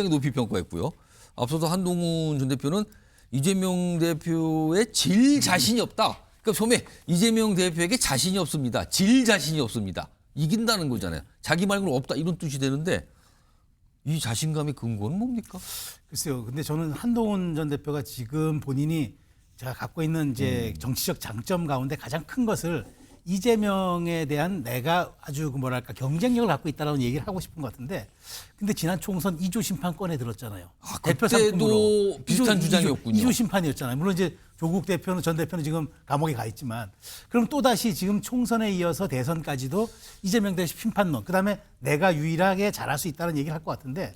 높이 평가했고요. 앞서서 한동훈 전 대표는 이재명 대표의 질 자신이 없다. 그러니까 소매 이재명 대표에게 자신이 없습니다. 질 자신이 없습니다. 이긴다는 거잖아요. 자기 말고는 없다 이런 뜻이 되는데 이 자신감의 근거는 뭡니까? 글쎄요. 근데 저는 한동훈 전 대표가 지금 본인이 제가 갖고 있는 이제 정치적 장점 가운데 가장 큰 것을 이재명에 대한 내가 아주 뭐랄까 경쟁력을 갖고 있다라는 얘기를 하고 싶은 것 같은데, 근데 지난 총선 2조 심판 꺼내 들었잖아요. 대표 상품으로 비슷한 주장이었군요. 2조 심판이었잖아요. 물론 이제 조국 대표는 전 대표는 지금 감옥에 가 있지만, 그럼 또 다시 지금 총선에 이어서 대선까지도 이재명 대표 심판론, 그다음에 내가 유일하게 잘할 수 있다는 얘기를 할 것 같은데,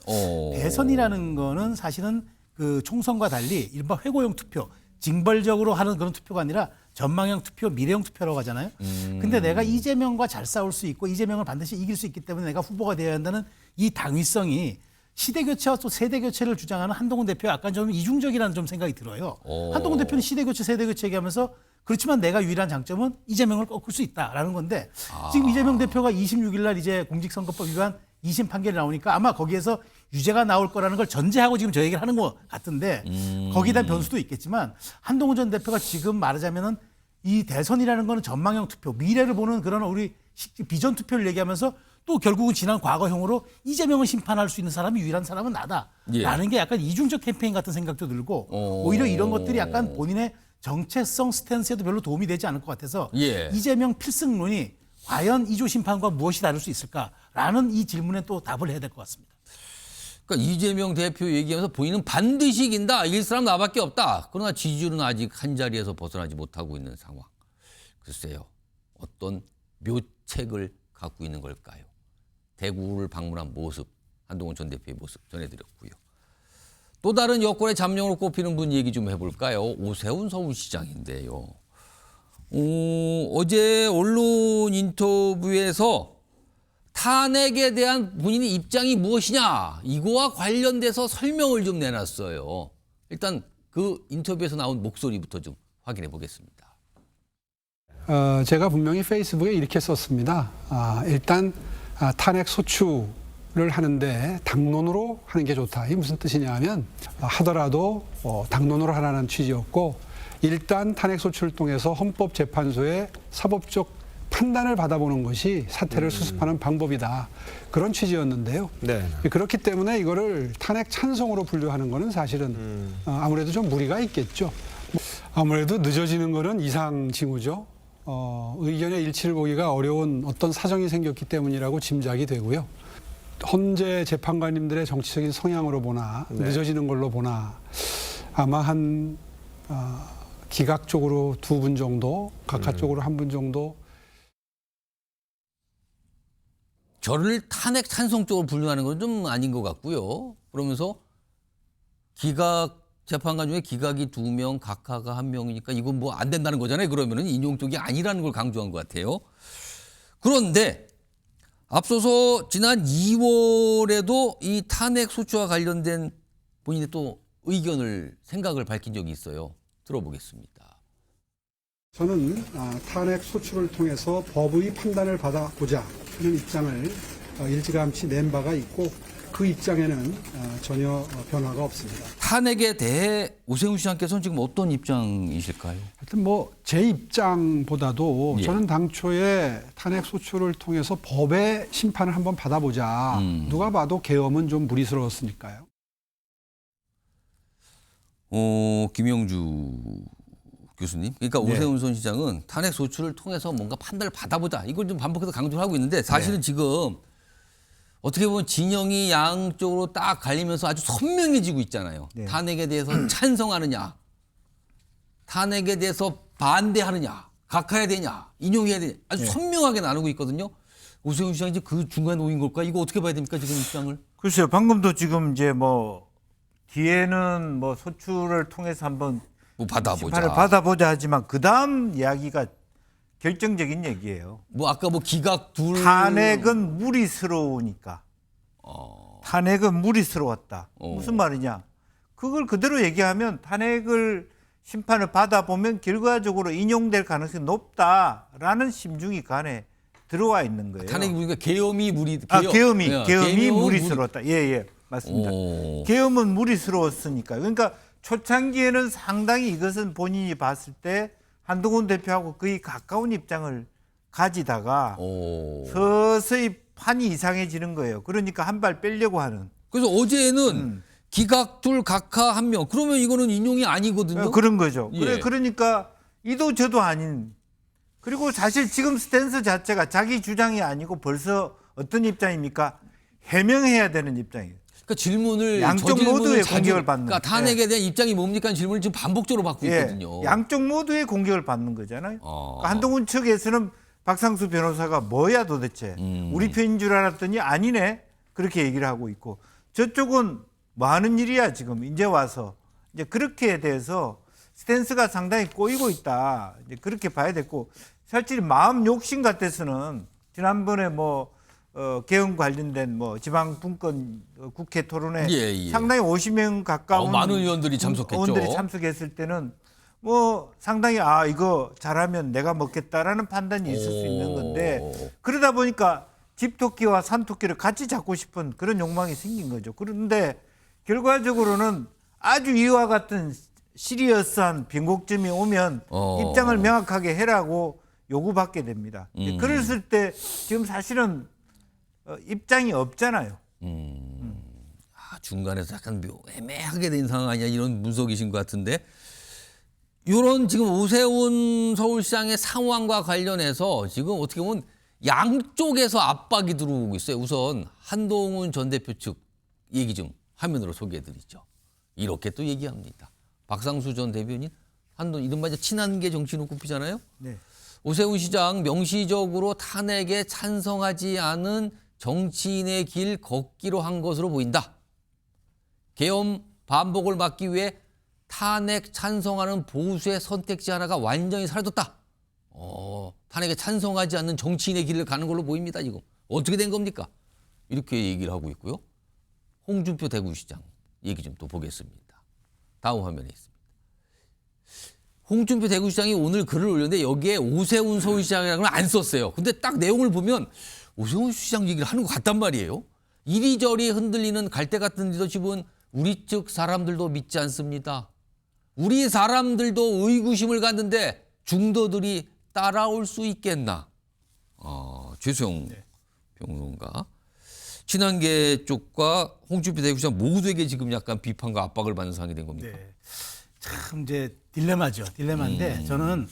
대선이라는 거는 사실은 그 총선과 달리 이른바 회고용 투표, 징벌적으로 하는 그런 투표가 아니라 전망형 투표, 미래형 투표라고 하잖아요. 근데 내가 이재명과 잘 싸울 수 있고 이재명을 반드시 이길 수 있기 때문에 내가 후보가 되어야 한다는 이 당위성이 시대교체와 또 세대교체를 주장하는 한동훈 대표가 약간 좀 이중적이라는 좀 생각이 들어요. 한동훈 대표는 시대교체, 세대교체 얘기하면서 그렇지만 내가 유일한 장점은 이재명을 꺾을 수 있다라는 건데, 지금 이재명 대표가 26일 날 이제 공직선거법 위반 2심 판결이 나오니까 아마 거기에서 유죄가 나올 거라는 걸 전제하고 지금 저 얘기를 하는 것 같은데, 거기에 대한 변수도 있겠지만 한동훈 전 대표가 지금 말하자면은 이 대선이라는 거는 전망형 투표, 미래를 보는 그런 우리 비전 투표를 얘기하면서 또 결국은 지난 과거형으로 이재명을 심판할 수 있는 사람이 유일한 사람은 나다라는 게 약간 이중적 캠페인 같은 생각도 들고, 오히려 이런 것들이 약간 본인의 정체성 스탠스에도 별로 도움이 되지 않을 것 같아서 예. 이재명 필승론이 과연 이조 심판과 무엇이 다를 수 있을까라는 이 질문에 또 답을 해야 될 것 같습니다. 그러니까 이재명 대표 얘기하면서 본인은 반드시 이긴다. 이길 사람 나밖에 없다. 그러나 지지율은 아직 한 자리에서 벗어나지 못하고 있는 상황. 글쎄요. 어떤 묘책을 갖고 있는 걸까요? 대구를 방문한 모습, 한동훈 전 대표의 모습 전해드렸고요. 또 다른 여권의 잠룡으로 꼽히는 분 얘기 좀 해볼까요? 오세훈 서울시장인데요. 어제 언론 인터뷰에서 탄핵에 대한 본인의 입장이 무엇이냐 이거와 관련돼서 설명을 좀 내놨어요. 일단 그 인터뷰에서 나온 목소리부터 좀 확인해 보겠습니다. 제가 분명히 페이스북에 이렇게 썼습니다. 일단 탄핵 소추를 하는데 당론으로 하는 게 좋다. 이게 무슨 뜻이냐 하면 하더라도 당론으로 하라는 취지였고 일단 탄핵 소추를 통해서 헌법재판소의 사법적 판단을 받아보는 것이 사태를 수습하는 방법이다. 그런 취지였는데요. 네. 그렇기 때문에 이거를 탄핵 찬성으로 분류하는 것은 사실은 아무래도 좀 무리가 있겠죠. 아무래도 늦어지는 것은 이상 징후죠. 의견의 일치를 보기가 어려운 어떤 사정이 생겼기 때문이라고 짐작이 되고요. 헌재 재판관님들의 정치적인 성향으로 보나 늦어지는 걸로 보나 아마 한 기각적으로 2분 정도, 각하적으로 1분 정도. 저를 탄핵 찬성 쪽으로 분류하는 건 좀 아닌 것 같고요. 그러면서 기각 재판관 중에 기각이 2명, 각하가 1명이니까 이건 뭐 안 된다는 거잖아요. 그러면은 인용 쪽이 아니라는 걸 강조한 것 같아요. 그런데 앞서서 지난 2월에도 이 탄핵 소추와 관련된 본인의 또 의견을 생각을 밝힌 적이 있어요. 들어보겠습니다. 저는 탄핵 소추를 통해서 법의 판단을 받아보자 이런 입장을 일찌감치 낸 바가 있고 그 입장에는 전혀 변화가 없습니다. 탄핵에 대해 오세훈 시장께서는 지금 어떤 입장이실까요? 하여튼 뭐 제 입장보다도 예. 저는 당초에 탄핵 소추를 통해서 법의 심판을 한번 받아보자. 누가 봐도 계엄은 좀 무리스러웠으니까요. 김영주 교수님. 그러니까 오세훈 전 시장은 탄핵 소추를 통해서 뭔가 판단을 받아보자. 이걸 좀 반복해서 강조를 하고 있는데 사실은 지금 어떻게 보면 진영이 양쪽으로 딱 갈리면서 아주 선명해지고 있잖아요. 탄핵에 대해서 찬성하느냐, 탄핵에 대해서 반대하느냐, 각하해야 되냐, 인용해야 되냐 아주 선명하게 나누고 있거든요. 오세훈 시장이 이제 그 중간에 놓인 걸까? 이거 어떻게 봐야 됩니까? 지금 입장을. 글쎄요. 방금도 지금 이제 뭐 뒤에는 뭐 소추를 통해서 한번 뭐 받아보자. 심판을 받아보자 하지만 그 다음 이야기가 결정적인 얘기예요. 뭐 아까 뭐 기각 탄핵은 무리스러우니까. 탄핵은 무리스러웠다. 무슨 말이냐? 그걸 그대로 얘기하면 탄핵을 심판을 받아보면 결과적으로 인용될 가능성이 높다라는 심중이 그 안에 들어와 있는 거예요. 탄핵이 우리가 계엄이 계엄이 무리스러웠다. 예, 맞습니다. 계엄은 무리스러웠으니까. 그러니까 초창기에는 상당히 이것은 본인이 봤을 때 한동훈 대표하고 거의 가까운 입장을 가지다가 서서히 판이 이상해지는 거예요. 그러니까 한 발 빼려고 하는. 그래서 어제는 기각 2, 각하 1명. 그러면 이거는 인용이 아니거든요. 그런 거죠. 예. 그러니까 이도 저도 아닌. 그리고 사실 지금 스탠스 자체가 자기 주장이 아니고 벌써 어떤 입장입니까? 해명해야 되는 입장이에요. 그러니까 질문을 양쪽 모두의 공격을 받는. 그러니까 탄핵에 대한 입장이 뭡니까? 질문을 지금 반복적으로 받고 있거든요. 양쪽 모두의 공격을 받는 거잖아요. 그러니까 한동훈 측에서는 박상수 변호사가 뭐야 도대체 우리 편인 줄 알았더니 아니네 그렇게 얘기를 하고 있고 저쪽은 뭐 하는 일이야 지금 이제 와서 이제 그렇게에 대해서 스탠스가 상당히 꼬이고 있다 이제 그렇게 봐야 됐고 사실 마음 욕심 같아서는 지난번에 뭐 개헌 관련된 뭐 지방 분권 국회 토론회 상당히 50명 가까운 많은 의원들이 참석했죠. 의원들이 참석했을 때는 뭐 상당히 이거 잘하면 내가 먹겠다라는 판단이 있을 수 있는 건데 그러다 보니까 집토끼와 산토끼를 같이 잡고 싶은 그런 욕망이 생긴 거죠. 그런데 결과적으로는 아주 이와 같은 시리어스한 빈곡점이 오면 입장을 명확하게 해라고 요구받게 됩니다. 그랬을 때 지금 사실은 입장이 없잖아요. 중간에서 약간 애매하게 된 상황 아니냐 이런 분석이신 것 같은데 이런 지금 오세훈 서울시장의 상황과 관련해서 지금 어떻게 보면 양쪽에서 압박이 들어오고 있어요. 우선 한동훈 전 대표 측 얘기 좀 화면으로 소개해드리죠. 이렇게 또 얘기합니다. 박상수 전 대변인, 한동훈 이른바 이제 친한계 정치인을 꼽히잖아요. 네. 오세훈 시장 명시적으로 탄핵에 찬성하지 않은 정치인의 길 걷기로 한 것으로 보인다. 계엄 반복을 막기 위해 탄핵 찬성하는 보수의 선택지 하나가 완전히 사라졌다. 탄핵에 찬성하지 않는 정치인의 길을 가는 걸로 보입니다. 지금 어떻게 된 겁니까? 이렇게 얘기를 하고 있고요. 홍준표 대구시장 얘기 좀 또 보겠습니다. 다음 화면에 있습니다. 홍준표 대구시장이 오늘 글을 올렸는데 여기에 오세훈 서울시장이라는 걸 안 썼어요. 근데 딱 내용을 보면 오세훈 시장 얘기를 하는 것 같단 말이에요. 이리저리 흔들리는 갈대 같은 리더십은 우리 측 사람들도 믿지 않습니다. 우리 사람들도 의구심을 갖는데 중도들이 따라올 수 있겠나? 최수영 평론가. 친한계 쪽과 홍준표 대구시장 모두에게 지금 약간 비판과 압박을 받는 상황이 된 겁니까? 네. 참 이제 딜레마죠. 딜레마인데 저는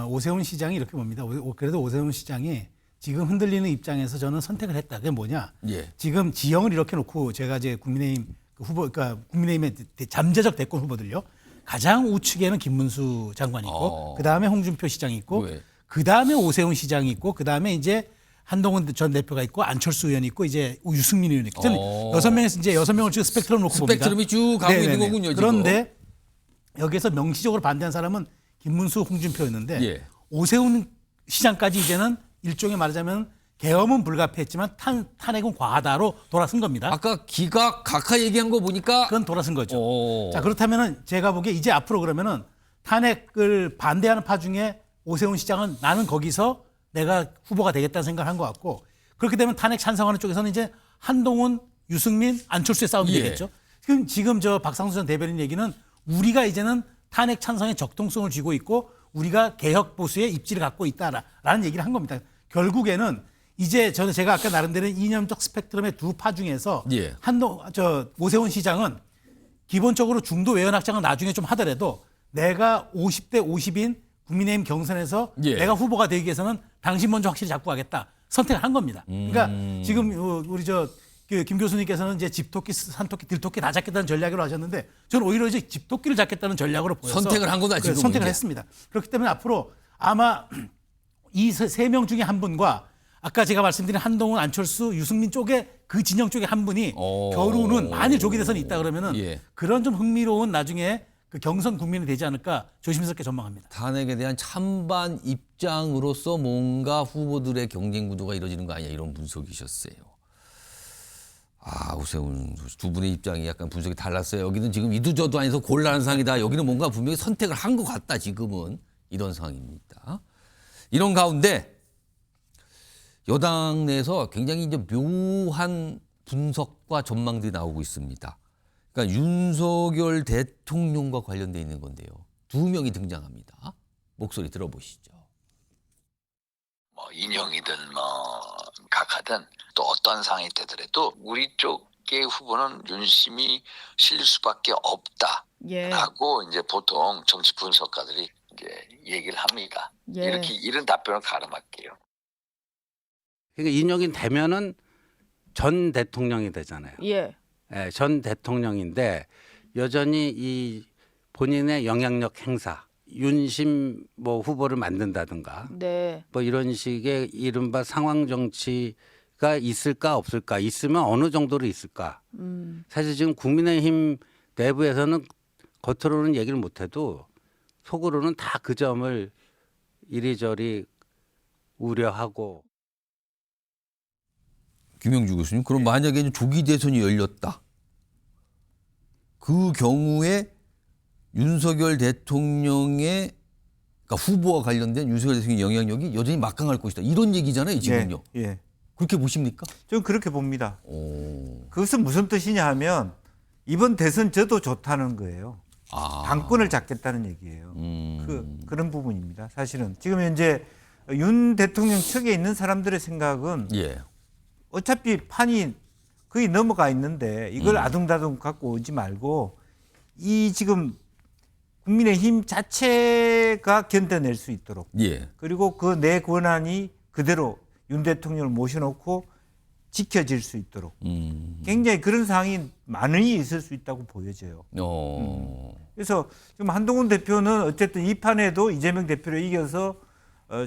오세훈 시장이 이렇게 봅니다. 그래도 오세훈 시장이 지금 흔들리는 입장에서 저는 선택을 했다. 그게 뭐냐? 예. 지금 지형을 이렇게 놓고 제가 이제 국민의힘 후보, 그러니까 국민의힘의 잠재적 대권 후보들요. 가장 우측에는 김문수 장관이 있고, 그 다음에 홍준표 시장이 있고, 그 다음에 오세훈 시장이 있고, 그 다음에 이제 한동훈 전 대표가 있고, 안철수 의원이 있고, 이제 유승민 의원이 있고, 저는 6명에서 이제 6명을 지금 스펙트럼 놓고 봅니다. 스펙트럼이 쭉 가고 있는 거군요. 지금. 그런데 여기서 명시적으로 반대한 사람은 김문수, 홍준표였는데 오세훈 시장까지 이제는 일종의 말하자면 계엄은 불가피했지만 탄핵은 과하다로 돌아선 겁니다. 아까 기각 각하 얘기한 거 보니까 그건 돌아선 거죠. 자, 그렇다면은 제가 보기에 이제 앞으로 그러면은 탄핵을 반대하는 파 중에 오세훈 시장은 나는 거기서 내가 후보가 되겠다는 생각을 한 것 같고, 그렇게 되면 탄핵 찬성하는 쪽에서는 이제 한동훈, 유승민, 안철수의 싸움이 되겠죠. 지금 저 박상수 전 대변인 얘기는 우리가 이제는 탄핵 찬성의 적동성을 쥐고 있고 우리가 개혁 보수의 입지를 갖고 있다라는 얘기를 한 겁니다. 결국에는 이제 제가 아까 나름대로 이념적 스펙트럼의 두 파 중에서 오세훈 시장은 기본적으로 중도 외연 확장을 나중에 좀 하더라도 내가 50대 50인 국민의힘 경선에서 내가 후보가 되기 위해서는 당신 먼저 확실히 잡고 가겠다 선택을 한 겁니다. 그러니까 지금 우리 김 교수님께서는 이제 집토끼, 산토끼, 들토끼 다 잡겠다는 전략으로 하셨는데 저는 오히려 이제 집토끼를 잡겠다는 전략으로 보여서 선택을 한 거다. 지금 선택을 했습니다. 그렇기 때문에 앞으로 아마 이 세 명 중에 한 분과 아까 제가 말씀드린 한동훈, 안철수, 유승민 쪽에 그 진영 쪽에 한 분이 겨루는 만일 조기 대선이 있다 그러면은 그런 좀 흥미로운 나중에 그 경선 국민이 되지 않을까 조심스럽게 전망합니다. 탄핵에 대한 찬반 입장으로서 뭔가 후보들의 경쟁 구도가 이루어지는 거 아니냐 이런 분석이셨어요. 오세훈 두 분의 입장이 약간 분석이 달랐어요. 여기는 지금 이도저도 아니서 곤란한 상황이다. 여기는 뭔가 분명히 선택을 한 것 같다. 지금은 이런 상황입니다. 이런 가운데 여당 내에서 굉장히 이제 묘한 분석과 전망들이 나오고 있습니다. 그러니까 윤석열 대통령과 관련돼 있는 건데요. 두 명이 등장합니다. 목소리 들어보시죠. 인형이든 각하든 또 어떤 상황이 되더라도 우리 쪽의 후보는 윤심이 실릴 수밖에 없다라고 이제 보통 정치 분석가들이 이제 얘기를 합니다. 이런 답변을 가름할게요. 그러니까 인용이 되면은 전 대통령이 되잖아요. 전 대통령인데 여전히 이 본인의 영향력 행사, 윤심 후보를 만든다든가, 이런 식의 이른바 상황 정치가 있을까 없을까, 있으면 어느 정도로 있을까. 사실 지금 국민의힘 내부에서는 겉으로는 얘기를 못해도 속으로는 다 그 점을 이리저리 우려하고. 김영주 교수님, 그럼 만약에 조기 대선이 열렸다. 그 경우에 윤석열 대통령의 그러니까 후보와 관련된 윤석열 대통령의 영향력이 여전히 막강할 것이다. 이런 얘기잖아요, 지금요. 그렇게 보십니까? 저는 그렇게 봅니다. 그것은 무슨 뜻이냐 하면 이번 대선 저도 좋다는 거예요. 당권을 잡겠다는 얘기예요. 그런 부분입니다. 사실은 지금 현재 윤 대통령 측에 있는 사람들의 생각은 어차피 판이 거의 넘어가 있는데 이걸 아둥다둥 갖고 오지 말고 이 지금 국민의힘 자체가 견뎌낼 수 있도록 예. 그리고 그 내 권한이 그대로 윤 대통령을 모셔놓고 지켜질 수 있도록 굉장히 그런 상황이 많이 있을 수 있다고 보여져요. 그래서 지금 한동훈 대표는 어쨌든 이 판에도 이재명 대표를 이겨서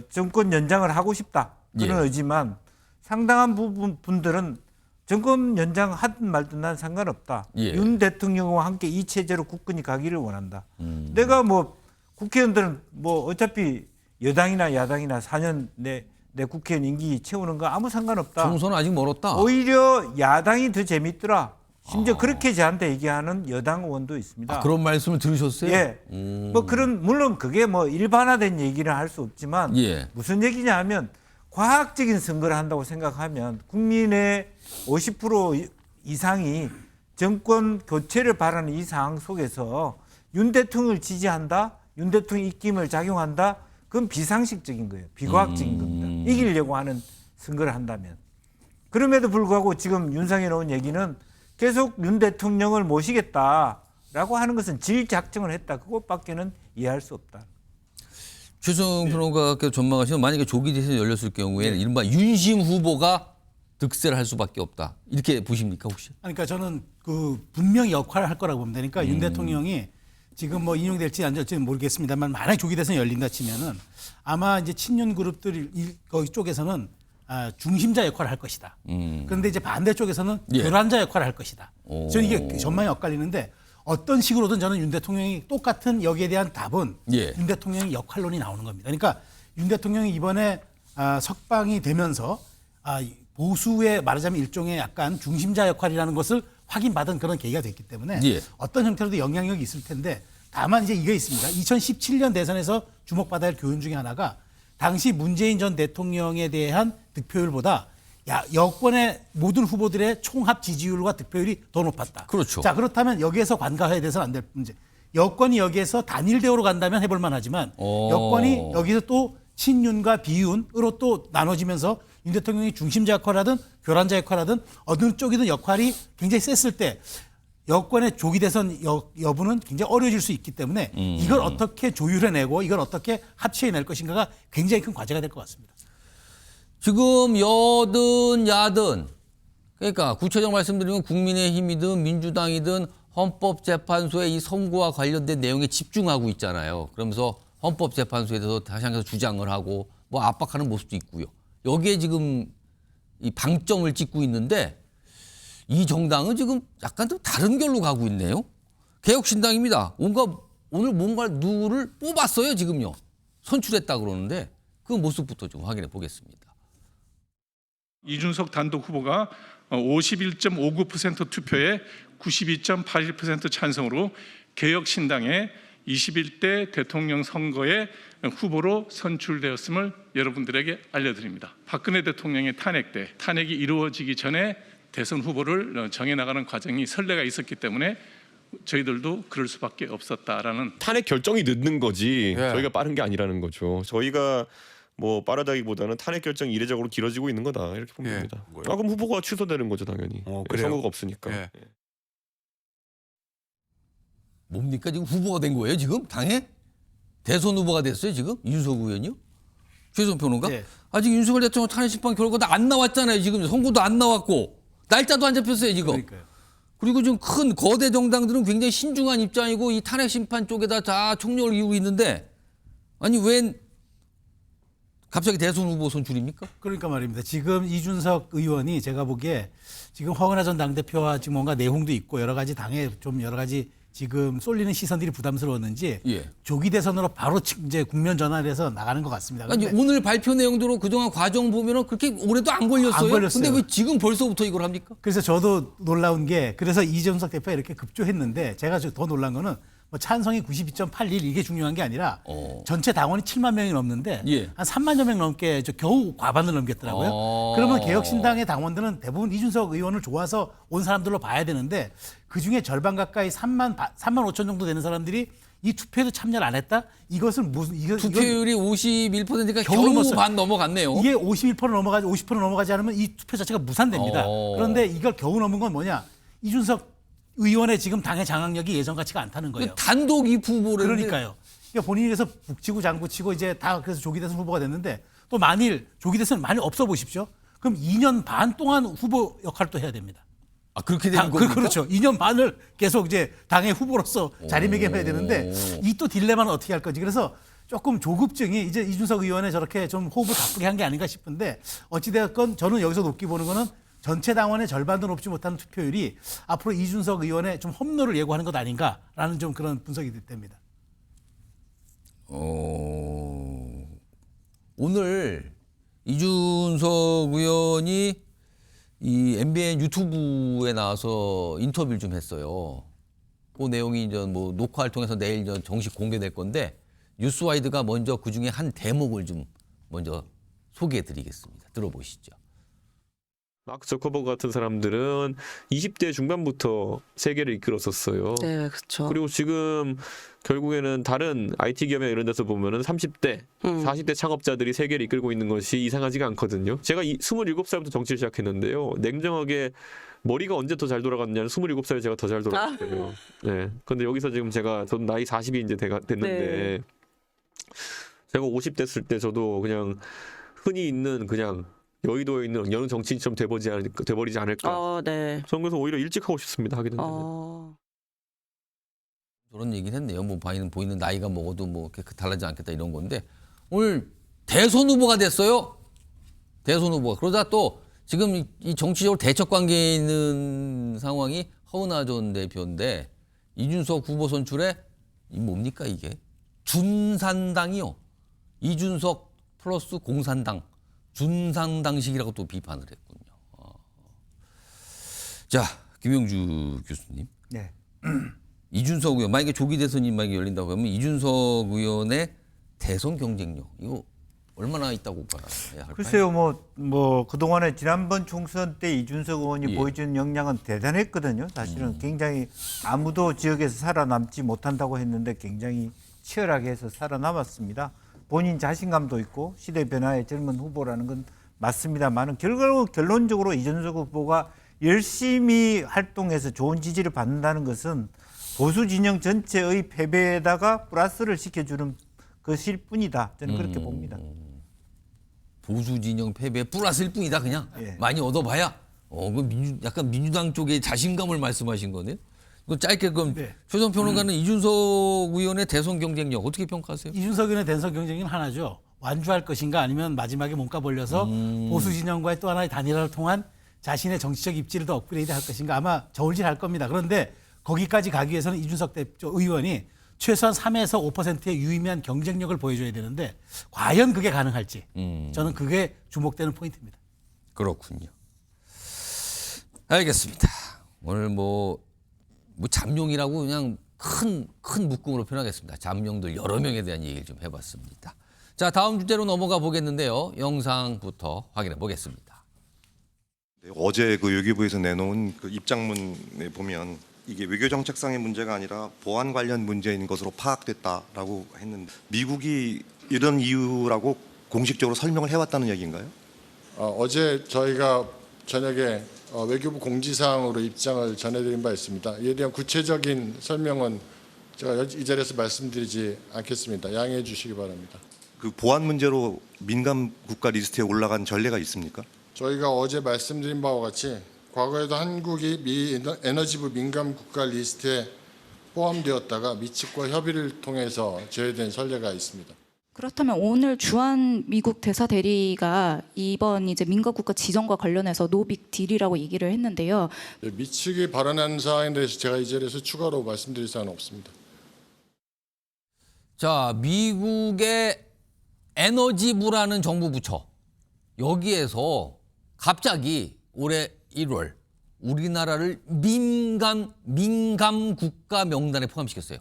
정권 연장을 하고 싶다 그런 예. 의지만 상당한 분들은 정권 연장 하든 말든 난 상관없다. 예. 윤 대통령과 함께 이 체제로 국권이 가기를 원한다. 내가 뭐 국회의원들은 뭐 어차피 여당이나 야당이나 4년 내 국회의원 임기 채우는 거 아무 상관없다. 총선은 아직 멀었다. 오히려 야당이 더 재밌더라. 심지어 그렇게 저한테 얘기하는 여당 의원도 있습니다. 그런 말씀을 들으셨어요? 예. 뭐 그런 물론 그게 뭐 일반화된 얘기를 할 수 없지만 예. 무슨 얘기냐 하면 과학적인 선거를 한다고 생각하면 국민의 50% 이상이 정권 교체를 바라는 이 상황 속에서 윤 대통령을 지지한다, 윤 대통령 입김을 작용한다, 그건 비상식적인 거예요. 비과학적인 겁니다. 이기려고 하는 선거를 한다면. 그럼에도 불구하고 지금 윤상에 나온 얘기는 계속 윤 대통령을 모시겠다라고 하는 것은 질작정을 했다. 그것밖에는 이해할 수 없다. 최수영 평론가께서 전망하시는 만약에 조기 대선이 열렸을 경우에는 이른바 윤심 후보가 득세를 할 수밖에 없다. 이렇게 보십니까 혹시? 그러니까 저는 그 분명히 역할을 할 거라고 봅니다. 그러니까 윤 대통령이 지금 뭐 인용될지 안 될지는 모르겠습니다만 만약 조기 대선이 열린다 치면은 아마 이제 친윤 그룹들 거기 쪽에서는 중심자 역할을 할 것이다. 그런데 이제 반대쪽에서는 교란자 역할을 할 것이다. 저는 이게 전망이 엇갈리는데 어떤 식으로든 저는 윤 대통령이 똑같은 여기에 대한 답은 윤 대통령의 역할론이 나오는 겁니다. 그러니까 윤 대통령이 이번에 석방이 되면서 보수의 말하자면 일종의 약간 중심자 역할이라는 것을 확인받은 그런 계기가 됐기 때문에 어떤 형태로도 영향력이 있을 텐데 다만 이제 이게 있습니다. 2017년 대선에서 주목받아야 할 교훈 중에 하나가 당시 문재인 전 대통령에 대한 득표율보다 여권의 모든 후보들의 총합 지지율과 득표율이 더 높았다. 그렇죠. 자, 그렇다면 여기에서 관가해야 돼서는 안 될 문제. 여권이 여기에서 단일 대우로 간다면 해볼 만하지만 여권이 여기서 또 친윤과 비윤으로 또 나눠지면서 윤 대통령이 중심자 역할하든 교란자 역할하든 어느 쪽이든 역할이 굉장히 셌을 때 여권의 조기 대선 여부는 굉장히 어려워질 수 있기 때문에 이걸 어떻게 조율해내고 이걸 어떻게 합치해낼 것인가가 굉장히 큰 과제가 될 것 같습니다. 지금 여든 야든 그러니까 구체적으로 말씀드리면 국민의힘이든 민주당이든 헌법재판소의 이 선고와 관련된 내용에 집중하고 있잖아요. 그러면서 헌법재판소에 대해서 다시 한번 주장을 하고 뭐 압박하는 모습도 있고요. 여기에 지금 이 방점을 찍고 있는데 이 정당은 지금 약간 좀 다른 결로 가고 있네요. 개혁신당입니다. 오늘 뭔가 누구를 뽑았어요 지금요. 선출했다 그러는데 그 모습부터 좀 확인해 보겠습니다. 이준석 단독 후보가 51.59% 투표에 92.81% 찬성으로 개혁신당의 21대 대통령 선거의 후보로 선출되었음을 여러분들에게 알려드립니다. 박근혜 대통령의 탄핵 때 탄핵이 이루어지기 전에 대선 후보를 정해나가는 과정이 선례가 있었기 때문에 저희들도 그럴 수밖에 없었다라는. 탄핵 결정이 늦는 거지 저희가 빠른 게 아니라는 거죠. 저희가 뭐 빠르다기보다는 탄핵 결정이 이례적으로 길어지고 있는 거다 이렇게 보면 됩니다. 그럼 후보가 취소되는 거죠 당연히. 선거가 없으니까. 뭡니까 지금 후보가 된 거예요 지금 당에? 대선 후보가 됐어요 지금? 이준석 의원이요? 최수영 평론가? 아직 윤석열 대통령 탄핵 심판 결과도 안 나왔잖아요 지금. 선고도 안 나왔고 날짜도 안 잡혔어요 지금. 그러니까요. 그리고 지금 큰 거대 정당들은 굉장히 신중한 입장이고 이 탄핵 심판 쪽에다 다 총력을 기울이고 있는데 아니 웬 갑자기 대선 후보 선출입니까? 그러니까 말입니다. 지금 이준석 의원이 제가 보기에 지금 허은하 전 당대표와 지금 뭔가 내홍도 있고 여러 가지 당에 좀 여러 가지 지금 쏠리는 시선들이 부담스러웠는지 조기 대선으로 바로 이제 국면 전환을 해서 나가는 것 같습니다. 아니, 오늘 발표 내용대로 그동안 과정 보면은 그렇게 오래도 안 걸렸어요. 안 걸렸어요. 근데 왜 지금 벌써부터 이걸 합니까? 그래서 저도 놀라운 게 그래서 이준석 대표가 이렇게 급조했는데 제가 더 놀란 거는 뭐 찬성이 92.81 이게 중요한 게 아니라 전체 당원이 7만 명이 넘는데 한 3만여 명 넘게 겨우 과반을 넘겼더라고요. 그러면 개혁신당의 당원들은 대부분 이준석 의원을 좋아서 온 사람들로 봐야 되는데 그중에 절반 가까이 3만 5천 정도 되는 사람들이 이 투표에도 참여를 안 했다? 이것은 무슨 투표율이 51%니까 겨우 넘었어요. 반 넘어갔네요. 이게 50% 넘어가지 않으면 이 투표 자체가 무산됩니다. 그런데 이걸 겨우 넘은 건 뭐냐? 이준석 의원의 지금 당의 장악력이 예전 같지가 않다는 거예요. 단독 입후 후보를 그러니까요. 그러니까 본인이 그래서 북치고 장구치고 이제 다 그래서 조기 대선 후보가 됐는데 또 만일 조기 대선 만일 없어 보십시오. 그럼 2년 반 동안 후보 역할도 해야 됩니다. 아, 그렇게 되는 겁니까? 그렇죠. 2년 반을 계속 이제 당의 후보로서 자리매김해야 되는데 이 또 딜레마는 어떻게 할 건지. 그래서 조금 조급증이 이제 이준석 의원의 저렇게 좀 호흡을 가쁘게 한 게 아닌가 싶은데 어찌되었건 저는 여기서 높게 보는 거는 전체 당원의 절반도 넘지 못하는 투표율이 앞으로 이준석 의원의 좀 험로를 예고하는 것 아닌가라는 좀 그런 분석이 됩니다. 오늘 이준석 의원이 이 MBN 유튜브에 나와서 인터뷰를 좀 했어요. 그 내용이 이제 뭐 녹화를 통해서 내일 정식 공개될 건데 뉴스와이드가 먼저 그 중에 한 대목을 좀 먼저 소개해드리겠습니다. 들어보시죠. 마크 저커버그 같은 사람들은 20대 중반부터 세계를 이끌었었어요. 네, 그렇죠. 그리고 지금 결국에는 다른 IT 기업이나 이런 데서 보면은 30대, 40대 창업자들이 세계를 이끌고 있는 것이 이상하지가 않거든요. 제가 27살부터 정치를 시작했는데요. 냉정하게 머리가 언제 더 잘 돌아갔냐면 27살에 제가 더 잘 돌아갔어요. 네. 근데 여기서 지금 저도 나이 40이 이제 됐는데 제가 50 됐을 때 저도 그냥 흔히 있는 그냥 여의도에 있는 여느 정치인처럼 돼버리지 않을까. 네. 저는 그래서 오히려 일찍 하고 싶습니다. 하게 된다면. 저런 얘기는 했네요. 뭐 보이는 나이가 먹어도 뭐 그렇게 달라지지 않겠다 이런 건데 오늘 대선 후보가 됐어요. 대선 후보가. 그러다 또 지금 이 정치적으로 대척 관계에 있는 상황이 허은하 전 대표인데 이준석 후보 선출에 이 뭡니까 이게? 준산당이요. 이준석 플러스 공산당. 준상당식이라고 또 비판을 했군요. 자, 김영주 교수님. 네. 이준석 의원 만약에 조기 대선이 만약에 열린다고 하면 이준석 의원의 대선 경쟁력 이거 얼마나 있다고 봐야 할까요? 글쎄요, 뭐 그동안에 지난번 총선 때 이준석 의원이 보여준 역량은 대단했거든요. 사실은 굉장히 아무도 지역에서 살아남지 못한다고 했는데 굉장히 치열하게 해서 살아남았습니다. 본인 자신감도 있고 시대 변화의 젊은 후보라는 건 맞습니다만은 결론적으로 이준석 후보가 열심히 활동해서 좋은 지지를 받는다는 것은 보수 진영 전체의 패배에다가 플러스를 시켜주는 것일 뿐이다. 저는 그렇게 봅니다. 보수 진영 패배 플러스일 뿐이다 그냥 많이 얻어봐야. 약간 민주당 쪽의 자신감을 말씀하신 거네요. 이거 짧게 그럼 최선 평론가는 이준석 의원의 대선 경쟁력 어떻게 평가하세요? 이준석 의원의 대선 경쟁력은 하나죠. 완주할 것인가 아니면 마지막에 몸값 올려서 보수 진영과의 또 하나의 단일화를 통한 자신의 정치적 입지를 더 업그레이드 할 것인가 아마 저울질할 겁니다. 그런데 거기까지 가기 위해서는 이준석 의원이 최소한 3에서 5%의 유의미한 경쟁력을 보여줘야 되는데 과연 그게 가능할지 저는 그게 주목되는 포인트입니다. 그렇군요. 알겠습니다. 오늘 뭐 잠룡이라고 그냥 큰 묶음으로 표현하겠습니다. 잠룡들 여러 명에 대한 얘기를 좀 해봤습니다. 자, 다음 주제로 넘어가 보겠는데요. 영상부터 확인해 보겠습니다. 어제 그 외교부에서 내놓은 그 입장문에 보면 이게 외교정책상의 문제가 아니라 보안 관련 문제인 것으로 파악됐다라고 했는데 미국이 이런 이유라고 공식적으로 설명을 해왔다는 얘기인가요? 어제 저희가 저녁에 외교부 공지사항으로 입장을 전해드린 바 있습니다. 이에 대한 구체적인 설명은 제가 이 자리에서 말씀드리지 않겠습니다. 양해해 주시기 바랍니다. 그 보안 문제로 민감 국가 리스트에 올라간 전례가 있습니까? 저희가 어제 말씀드린 바와 같이 과거에도 한국이 미 에너지부 민감 국가 리스트에 포함되었다가 미 측과 협의를 통해서 제외된 선례가 있습니다. 그렇다면 오늘 주한 미국 대사 대리가 이번 이제 민감 국가 지정과 관련해서 노빅 딜이라고 얘기를 했는데요. 미 측이 발언한 사항에 대해서 제가 이 자리에서 추가로 말씀드릴 사항은 없습니다. 자, 미국의 에너지부라는 정부 부처 여기에서 갑자기 올해 1월 우리나라를 민감 국가 명단에 포함시켰어요.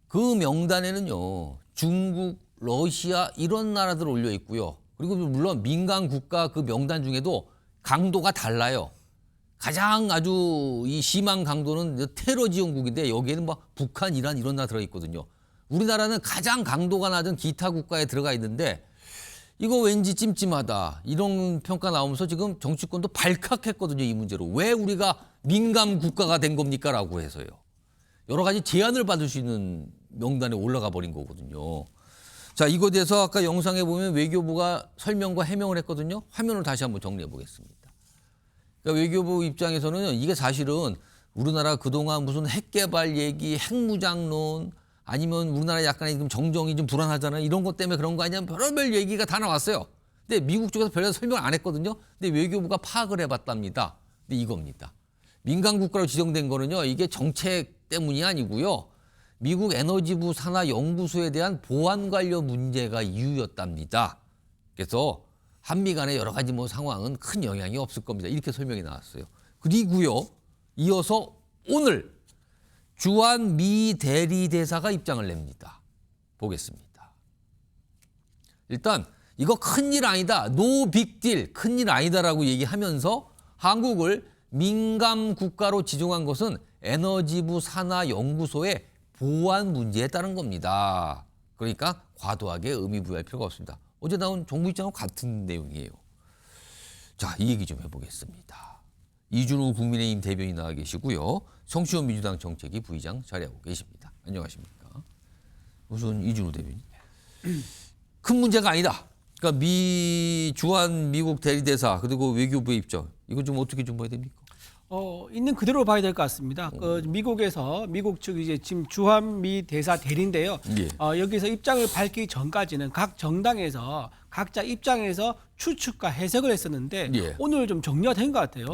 그 명단에는요. 중국, 러시아 이런 나라들 올려 있고요. 그리고 물론 민간 국가 그 명단 중에도 강도가 달라요. 가장 아주 이 심한 강도는 테러 지원국인데 여기에는 막 북한, 이란 이런 나라 들어 있거든요. 우리나라는 가장 강도가 낮은 기타 국가에 들어가 있는데 이거 왠지 찜찜하다. 이런 평가 나오면서 지금 정치권도 발칵했거든요. 이 문제로. 왜 우리가 민감 국가가 된 겁니까? 라고 해서요. 여러 가지 제안을 받을 수 있는 명단에 올라가 버린 거거든요. 자, 이거에 대해서 아까 영상에 보면 외교부가 설명과 해명을 했거든요. 화면을 다시 한번 정리해 보겠습니다. 그러니까 외교부 입장에서는 이게 사실은 우리나라 그동안 무슨 핵 개발 얘기, 핵무장론 아니면 우리나라 약간의 좀 정정이 좀 불안하잖아요. 이런 것 때문에 그런 거 아니냐 별의별 얘기가 다 나왔어요. 근데 미국 쪽에서 별로 설명을 안 했거든요. 근데 외교부가 파악을 해봤답니다. 근데 이겁니다. 민간 국가로 지정된 거는요. 이게 정책 때문이 아니고요. 미국 에너지부 산하 연구소에 대한 보안 관련 문제가 이유였답니다. 그래서 한미 간의 여러 가지 뭐 상황은 큰 영향이 없을 겁니다. 이렇게 설명이 나왔어요. 그리고요. 이어서 오늘 주한 미 대리대사가 입장을 냅니다. 보겠습니다. 일단 이거 큰일 아니다. 노 빅딜. 큰일 아니다라고 얘기하면서 한국을 민감 국가로 지정한 것은 에너지부 산하 연구소의 보안 문제에 따른 겁니다. 그러니까 과도하게 의미 부여할 필요가 없습니다. 어제 나온 정부 입장하고 같은 내용이에요. 자, 이 얘기 좀 해보겠습니다. 이준우 국민의힘 대변인 나와 계시고요. 성시호 민주당 정책위 부의장 자리하고 계십니다. 안녕하십니까. 우선 이준우 대변인. 큰 문제가 아니다. 그러니까 주한 미국 대리대사 그리고 외교부의 입장. 이거 좀 어떻게 좀 봐야 됩니까? 있는 그대로 봐야 될 것 같습니다. 미국에서 미국 측 이제 지금 주한 미 대사 대리인데요. 예. 여기서 입장을 밝히기 전까지는 각 정당에서 각자 입장에서 추측과 해석을 했었는데 예. 오늘 좀 정리가 된 것 같아요.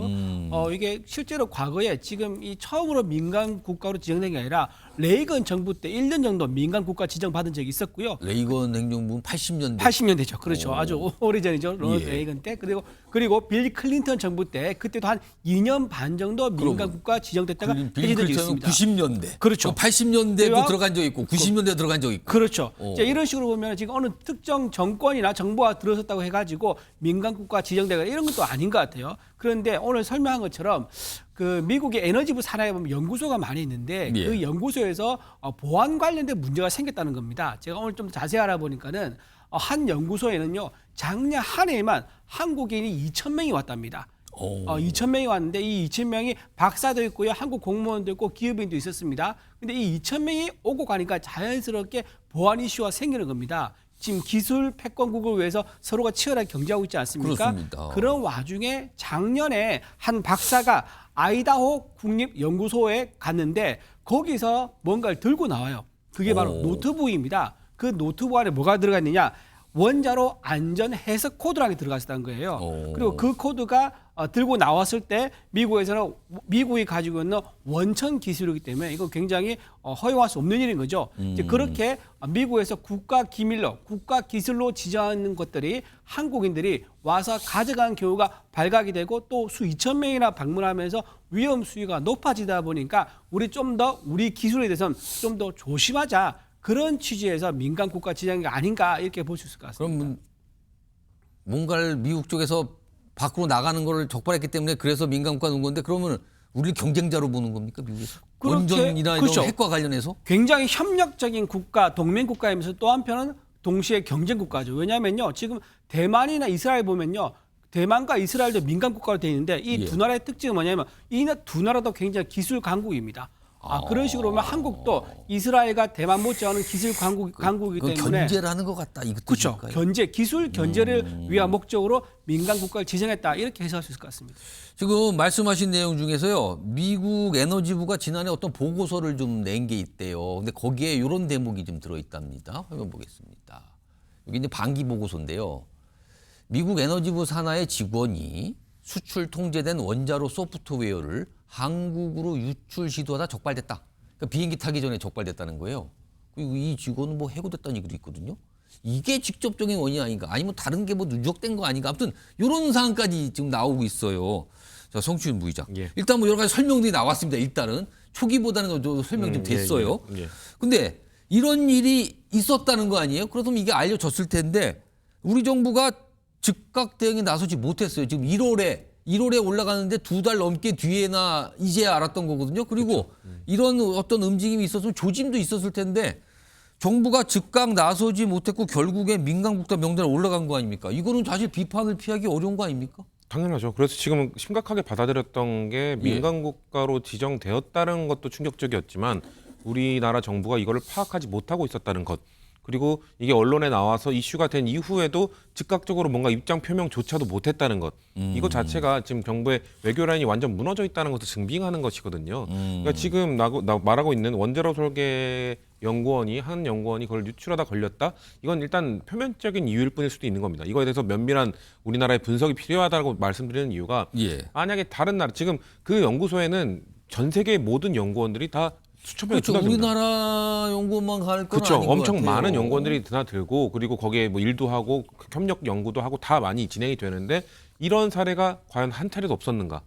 이게 실제로 과거에 지금 이 처음으로 민간 국가로 지정된 게 아니라 레이건 정부 때 1년 정도 민간 국가 지정 받은 적이 있었고요. 레이건 행정부는 80년대. 80년대죠. 그렇죠. 오. 아주 오래전이죠. 로널드 예. 레이건 때. 그리고 빌 클린턴 정부 때 그때도 한 2년 반 정도 민간 국가 지정됐다가 빌 클린턴은 90년대. 그렇죠. 80년대도 들어간 적이 있고 90년대 들어간 적이 있고. 그렇죠. 자, 이런 식으로 보면 지금 어느 특정 정권이나 정부가 들어섰다고 해가지고 민간 국가 지정되거나 이런 것도 아닌 것 같아요. 그런데 오늘 설명한 것처럼 그 미국의 에너지부 산하에 보면 연구소가 많이 있는데 예. 그 연구소에서 보안 관련된 문제가 생겼다는 겁니다. 제가 오늘 좀 자세히 알아보니까는 한 연구소에는요 작년 한 해에만 한국인이 2,000명이 왔답니다. 2,000명이 왔는데 이 2,000명이 박사도 있고요, 한국 공무원도 있고 기업인도 있었습니다. 근데 이 2,000명이 오고 가니까 자연스럽게 보안 이슈가 생기는 겁니다. 지금 기술 패권국을 위해서 서로가 치열하게 경쟁하고 있지 않습니까? 그렇습니다. 그런 와중에 작년에 한 박사가 아이다호 국립연구소에 갔는데 거기서 뭔가를 들고 나와요. 그게 바로 노트북입니다. 그 노트북 안에 뭐가 들어가 있느냐? 원자로 안전 해석 코드라는 게 들어가 있었다는 거예요. 그리고 그 코드가 들고 나왔을 때 미국에서는 미국이 가지고 있는 원천 기술이기 때문에 이거 굉장히 허용할 수 없는 일인 거죠. 이제 그렇게 미국에서 국가 기밀로, 국가 기술로 지정하는 것들이 한국인들이 와서 가져가는 경우가 발각이 되고 또 수 2,000명이나 방문하면서 위험 수위가 높아지다 보니까 우리 좀 더 우리 기술에 대해서는 좀 더 조심하자. 그런 취지에서 민간 국가 지정이 아닌가 이렇게 볼 수 있을 것 같습니다. 그럼 뭔가를 미국 쪽에서 밖으로 나가는 거를 적발했기 때문에 그래서 민간 국가 놓은 건데 그러면 우리를 경쟁자로 보는 겁니까 미국에서? 원전이나 이런 그렇죠. 핵과 관련해서? 굉장히 협력적인 국가, 동맹 국가이면서 또 한편은 동시에 경쟁 국가죠. 왜냐하면요, 지금 대만이나 이스라엘 보면요, 대만과 이스라엘도 민간 국가로 되어 있는데 이 두 나라의 특징은 뭐냐면 이 두 나라도 굉장히 기술 강국입니다. 그런 식으로 보면 한국도 이스라엘과 대만 못지않은 기술 강국이기 때문에 견제를 하는 것 같다. 이것도 그렇죠. 기술 견제를 위한 목적으로 민간 국가를 지정했다. 이렇게 해석할 수 있을 것 같습니다. 지금 말씀하신 내용 중에서요. 미국 에너지부가 지난해 어떤 보고서를 좀 낸 게 있대요. 근데 거기에 이런 대목이 좀 들어있답니다. 화면 보겠습니다. 여기 이제 반기 보고서인데요. 미국 에너지부 산하의 직원이 수출 통제된 원자로 소프트웨어를 한국으로 유출 시도하다 적발됐다. 그러니까 비행기 타기 전에 적발됐다는 거예요. 그리고 이 직원은 뭐 해고됐다는 얘기도 있거든요. 이게 직접적인 원인이 아닌가? 아니면 다른 게 뭐 누적된 거 아닌가? 아무튼 이런 사안까지 지금 나오고 있어요. 자, 성추인 부의장. 예. 일단 뭐 여러 가지 설명들이 나왔습니다. 일단은 초기보다는 좀 설명 좀 됐어요. 근데 이런 일이 있었다는 거 아니에요? 그렇다면 이게 알려졌을 텐데 우리 정부가 즉각 대응에 나서지 못했어요. 지금 1월에 올라가는데 2달 넘게 뒤에나 이제야 알았던 거거든요. 그리고 이런 어떤 움직임이 있었으면 조짐도 있었을 텐데 정부가 즉각 나서지 못했고 결국에 민간국가 명단에 올라간 거 아닙니까? 이거는 사실 비판을 피하기 어려운 거 아닙니까? 당연하죠. 그래서 지금 심각하게 받아들였던 게 민간 국가로 지정되었다는 것도 충격적이었지만 우리나라 정부가 이거를 파악하지 못하고 있었다는 것. 그리고 이게 언론에 나와서 이슈가 된 이후에도 즉각적으로 뭔가 입장 표명조차도 못했다는 것. 이것 자체가 지금 정부의 외교 라인이 완전 무너져 있다는 것을 증빙하는 것이거든요. 그러니까 지금 나 말하고 있는 원자로 설계 연구원이 한 연구원이 그걸 유출하다 걸렸다. 이건 일단 표면적인 이유일 뿐일 수도 있는 겁니다. 이거에 대해서 면밀한 우리나라의 분석이 필요하다고 말씀드리는 이유가 만약에 다른 나라 지금 그 연구소에는 전 세계의 모든 연구원들이 다 수천 명이 드나듭니다. 우리나라 연구원만 갈 건 그렇죠. 아닌 것 엄청 같아요. 많은 연구원들이 드나들고 그리고 거기에 뭐 일도 하고 협력 연구도 하고 다 많이 진행이 되는데 이런 사례가 과연 한 차례도 없었는가?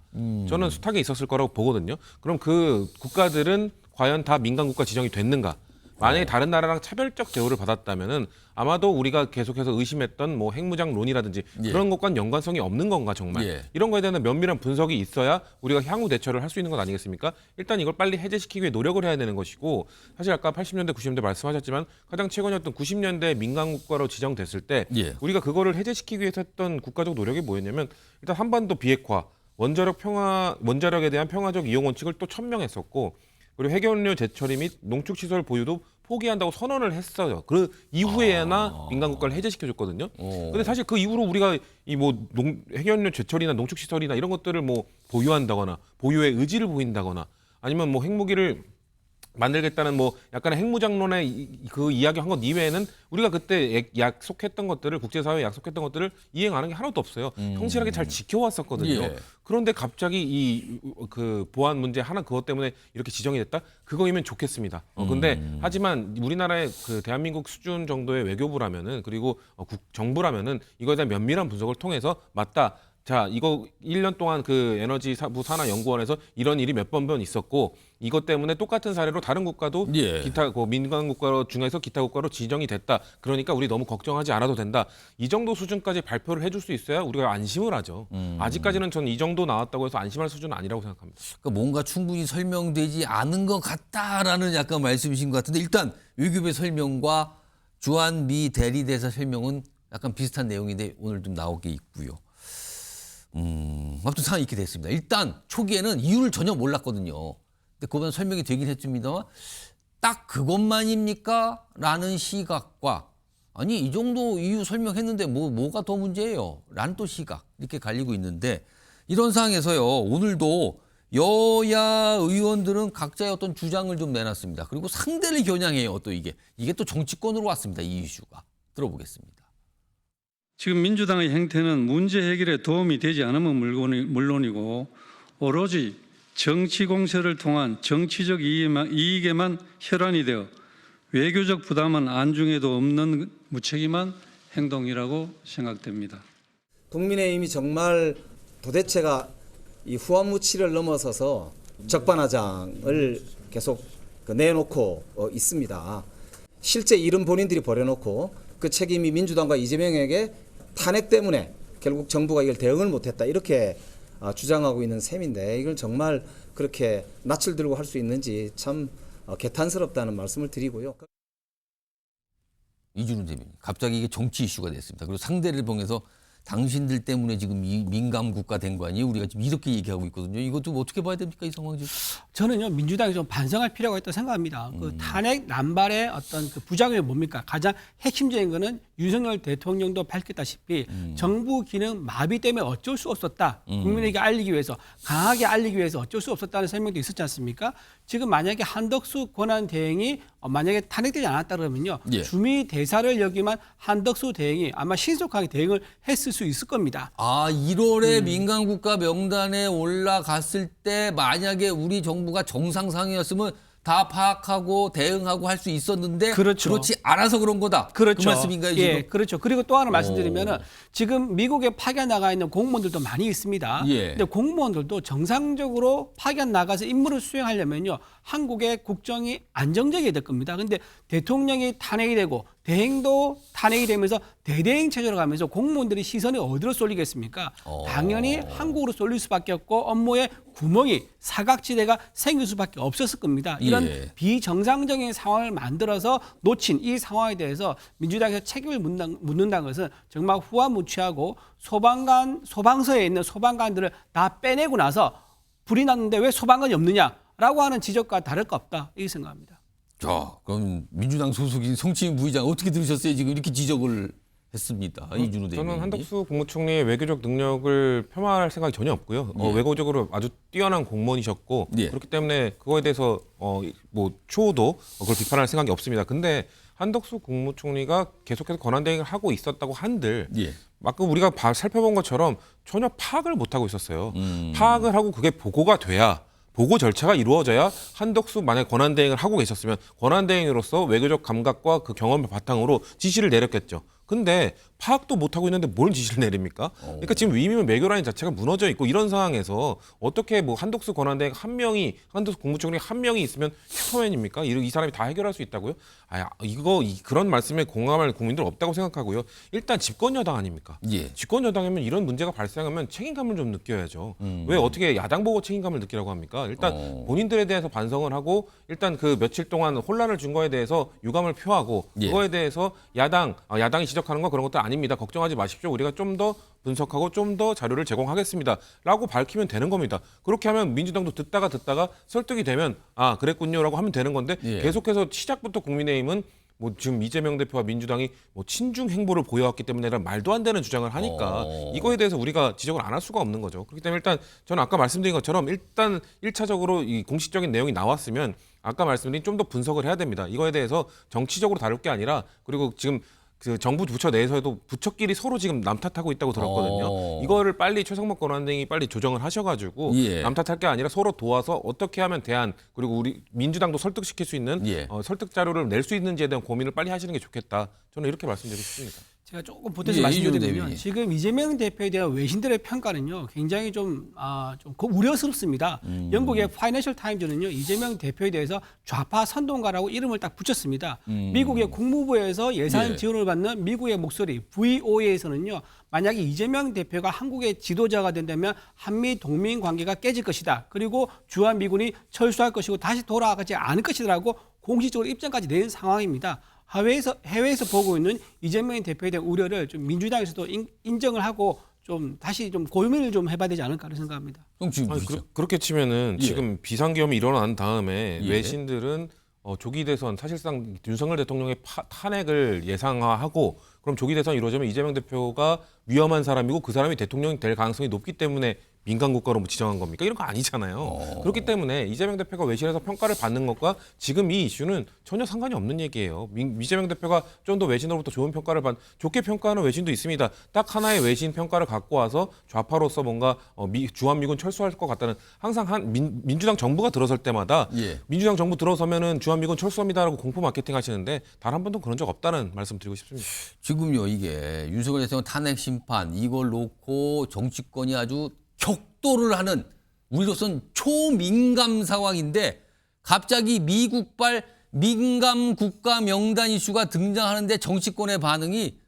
저는 숱하게 있었을 거라고 보거든요. 그럼 그 국가들은 과연 다 민간 국가 지정이 됐는가? 만약에 다른 나라랑 차별적 대우를 받았다면은 아마도 우리가 계속해서 의심했던 뭐 핵무장론이라든지 그런 것과는 연관성이 없는 건가 정말 이런 거에 대한 면밀한 분석이 있어야 우리가 향후 대처를 할 수 있는 것 아니겠습니까? 일단 이걸 빨리 해제시키기 위해 노력을 해야 되는 것이고 사실 아까 80년대 90년대 말씀하셨지만 가장 최근이었던 90년대 민간 국가로 지정됐을 때 우리가 그거를 해제시키기 위해서 했던 국가적 노력이 뭐였냐면 일단 한반도 비핵화 원자력에 대한 평화적 이용 원칙을 또 천명했었고 그리고 핵연료 재처리 및 농축시설 보유도 포기한다고 선언을 했어요. 그 이후에나 민간 국가를 해제시켜줬거든요. 근데 사실 그 이후로 우리가 이 뭐 핵연료 재처리나 농축시설이나 이런 것들을 뭐 보유한다거나 보유의 의지를 보인다거나 아니면 뭐 핵무기를 만들겠다는 뭐 약간의 핵무장론의 그 이야기 한 것 이외에는 우리가 그때 약속했던 것들을 국제사회에 약속했던 것들을 이행하는 게 하나도 없어요. 성실하게 잘 지켜왔었거든요. 그런데 갑자기 이 그 보안 문제 하나 그것 때문에 이렇게 지정이 됐다? 그거이면 좋겠습니다. 근데 하지만 우리나라의 그 대한민국 수준 정도의 외교부라면은 그리고 정부라면은 이거에 대한 면밀한 분석을 통해서 맞다. 자, 이거 1년 동안 그 에너지부 산하연구원에서 이런 일이 몇 번 있었고 이것 때문에 똑같은 사례로 다른 국가도 기타 민간 국가 중에서 기타 국가로 지정이 됐다. 그러니까 우리 너무 걱정하지 않아도 된다. 이 정도 수준까지 발표를 해줄 수 있어야 우리가 안심을 하죠. 아직까지는 저는 이 정도 나왔다고 해서 안심할 수준은 아니라고 생각합니다. 그러니까 뭔가 충분히 설명되지 않은 것 같다라는 약간 말씀이신 것 같은데 일단 외교부의 설명과 주한미 대리대사 설명은 약간 비슷한 내용인데 오늘 좀 나오게 있고요. 아무튼 상황이 이렇게 됐습니다. 일단 초기에는 이유를 전혀 몰랐거든요. 근데 그건 설명이 되긴 했습니다만 딱 그것만입니까? 라는 시각과 아니 이 정도 이유 설명했는데 뭐가 더 문제예요? 라는 또 시각 이렇게 갈리고 있는데 이런 상황에서요. 오늘도 여야 의원들은 각자의 어떤 주장을 좀 내놨습니다. 그리고 상대를 겨냥해요. 또 이게 또 정치권으로 왔습니다. 이 이슈가. 들어보겠습니다. 지금 민주당의 행태는 문제 해결에 도움이 되지 않으면 물론이고 오로지 정치 공세를 통한 정치적 이익에만 혈안이 되어 외교적 부담은 안중에도 없는 무책임한 행동이라고 생각됩니다. 국민의힘이 정말 도대체가 이 후한무치를 넘어서서 적반하장을 계속 내놓고 있습니다. 실제 일은 본인들이 버려놓고 그 책임이 민주당과 이재명에게 탄핵 때문에 결국 정부가 이걸 대응을 못했다 이렇게 주장하고 있는 셈인데 이걸 정말 그렇게 낯을 들고 할 수 있는지 참 개탄스럽다는 말씀을 드리고요. 이준우 대변인 갑자기 이게 정치 이슈가 됐습니다. 그리고 상대를 보면서 당신들 때문에 지금 이 민감 국가 된 거 아니에요? 우리가 지금 이렇게 얘기하고 있거든요. 이것도 어떻게 봐야 됩니까? 이 상황 지금? 저는요 민주당이 좀 반성할 필요가 있다고 생각합니다. 그 탄핵 남발의 어떤 그 부작용이 뭡니까? 가장 핵심적인 거는 윤석열 대통령도 밝혔다시피 정부 기능 마비 때문에 어쩔 수 없었다. 국민에게 알리기 위해서 강하게 알리기 위해서 어쩔 수 없었다는 설명도 있었지 않습니까? 지금 만약에 한덕수 권한 대행이 만약에 탄핵되지 않았다 그러면요. 주미 대사를 여기만 한덕수 대행이 아마 신속하게 대응을 했을 수 있을 겁니다. 1월에 민간 국가 명단에 올라갔을 때 만약에 우리 정부가 정상 상황이었으면 다 파악하고 대응하고 할 수 있었는데 그렇지 않아서 그런 거다. 그렇죠. 그 말씀인가요, 지금? 예, 그렇죠. 그리고 또 하나 말씀드리면은 지금 미국에 파견 나가 있는 공무원들도 많이 있습니다. 근데 공무원들도 정상적으로 파견 나가서 임무를 수행하려면요. 한국의 국정이 안정적이어야 될 겁니다. 근데 대통령이 탄핵이 되고 대행도 탄핵이 되면서 대대행 체제로 가면서 공무원들이 시선이 어디로 쏠리겠습니까? 당연히 한국으로 쏠릴 수밖에 없고 업무에 구멍이 사각지대가 생길 수밖에 없었을 겁니다. 이런 비정상적인 상황을 만들어서 놓친 이 상황에 대해서 민주당에서 책임을 묻는다는 것은 정말 후한무치하고 소방서에 있는 소방관들을 다 빼내고 나서 불이 났는데 왜 소방관이 없느냐라고 하는 지적과 다를 거 없다 이 생각합니다. 자, 그럼 민주당 소속인 성추인 부의장 어떻게 들으셨어요? 지금 이렇게 지적을 했습니다. 이준호 대변인. 저는 한덕수 국무총리의 외교적 능력을 폄하할 생각이 전혀 없고요. 외교적으로 아주 뛰어난 공무원이셨고 그렇기 때문에 그거에 대해서 뭐 추호도 그걸 비판할 생각이 없습니다. 근데 한덕수 국무총리가 계속해서 권한대행을 하고 있었다고 한들 아까 우리가 살펴본 것처럼 전혀 파악을 못하고 있었어요. 파악을 하고 그게 보고가 돼야 보고 절차가 이루어져야 한덕수 만약 권한대행을 하고 계셨으면 권한대행으로서 외교적 감각과 그 경험을 바탕으로 지시를 내렸겠죠. 근데 파악도 못하고 있는데 뭘 지시를 내립니까? 그러니까 지금 위임의 외교라인 자체가 무너져 있고 이런 상황에서 어떻게 뭐 한덕수 권한대행 한 명이 한덕수 국무총리 한 명이 있으면 슈퍼맨입니까? 이 사람이 다 해결할 수 있다고요? 그런 말씀에 공감할 국민들 없다고 생각하고요. 일단 집권 여당 아닙니까? 집권 여당이면 이런 문제가 발생하면 책임감을 좀 느껴야죠. 왜 어떻게 야당 보고 책임감을 느끼라고 합니까? 일단 본인들에 대해서 반성을 하고 일단 그 며칠 동안 혼란을 준 거에 대해서 유감을 표하고 그거에 대해서 야당이 지적하는 거 그런 것도 아닙니다. 걱정하지 마십시오. 우리가 좀 더 분석하고 좀 더 자료를 제공하겠습니다. 라고 밝히면 되는 겁니다. 그렇게 하면 민주당도 듣다가 설득이 되면 그랬군요라고 하면 되는 건데 계속해서 시작부터 국민의힘은 뭐 지금 이재명 대표와 민주당이 뭐 친중 행보를 보여왔기 때문에 말도 안 되는 주장을 하니까 이거에 대해서 우리가 지적을 안 할 수가 없는 거죠. 그렇기 때문에 일단 저는 아까 말씀드린 것처럼 일단 1차적으로 이 공식적인 내용이 나왔으면 아까 말씀드린 좀 더 분석을 해야 됩니다. 이거에 대해서 정치적으로 다룰 게 아니라 그리고 지금 그 정부 부처 내에서도 부처끼리 서로 지금 남 탓하고 있다고 들었거든요. 이거를 빨리 최상목 권한대행이 빨리 조정을 하셔가지고 남 탓할 게 아니라 서로 도와서 어떻게 하면 그리고 우리 민주당도 설득시킬 수 있는 설득 자료를 낼 수 있는지에 대한 고민을 빨리 하시는 게 좋겠다. 저는 이렇게 말씀드리고 싶습니다. 제가 조금 보태서 말씀드리면 지금 이재명 대표에 대한 외신들의 평가는요 굉장히 좀 우려스럽습니다. 영국의 파이낸셜 타임즈는요 이재명 대표에 대해서 좌파 선동가라고 이름을 딱 붙였습니다. 미국의 국무부에서 예산 지원을 받는 미국의 목소리 VOA에서는요 만약에 이재명 대표가 한국의 지도자가 된다면 한미 동맹 관계가 깨질 것이다. 그리고 주한미군이 철수할 것이고 다시 돌아가지 않을 것이라고 공식적으로 입장까지 낸 상황입니다. 해외에서 보고 있는 이재명 대표에 대한 우려를 좀 민주당에서도 인정을 하고 좀 다시 좀 고민을 좀 해봐야 되지 않을까 생각합니다. 그렇게 치면은 지금 비상계엄이 일어난 다음에 외신들은 조기 대선 사실상 윤석열 대통령의 탄핵을 예상화하고 그럼 조기 대선이 이루어지면 이재명 대표가 위험한 사람이고 그 사람이 대통령이 될 가능성이 높기 때문에 민간 국가로 지정한 겁니까? 이런 거 아니잖아요. 그렇기 때문에 이재명 대표가 외신에서 평가를 받는 것과 지금 이 이슈는 전혀 상관이 없는 얘기예요. 이재명 대표가 좀 더 외신으로부터 좋은 평가를 좋게 평가하는 외신도 있습니다. 딱 하나의 외신 평가를 갖고 와서 좌파로서 뭔가 주한미군 철수할 것 같다는 항상 민주당 정부가 들어설 때마다 민주당 정부 들어서면은 주한미군 철수합니다라고 공포 마케팅 하시는데 단 한 번도 그런 적 없다는 말씀 드리고 싶습니다. 지금요 이게 윤석열 대통령 탄핵 심판 이걸 놓고 정치권이 아주 격돌을 하는 우리로선 초민감 상황인데 갑자기 미국발 민감 국가 명단 이슈가 등장하는데 정치권의 반응이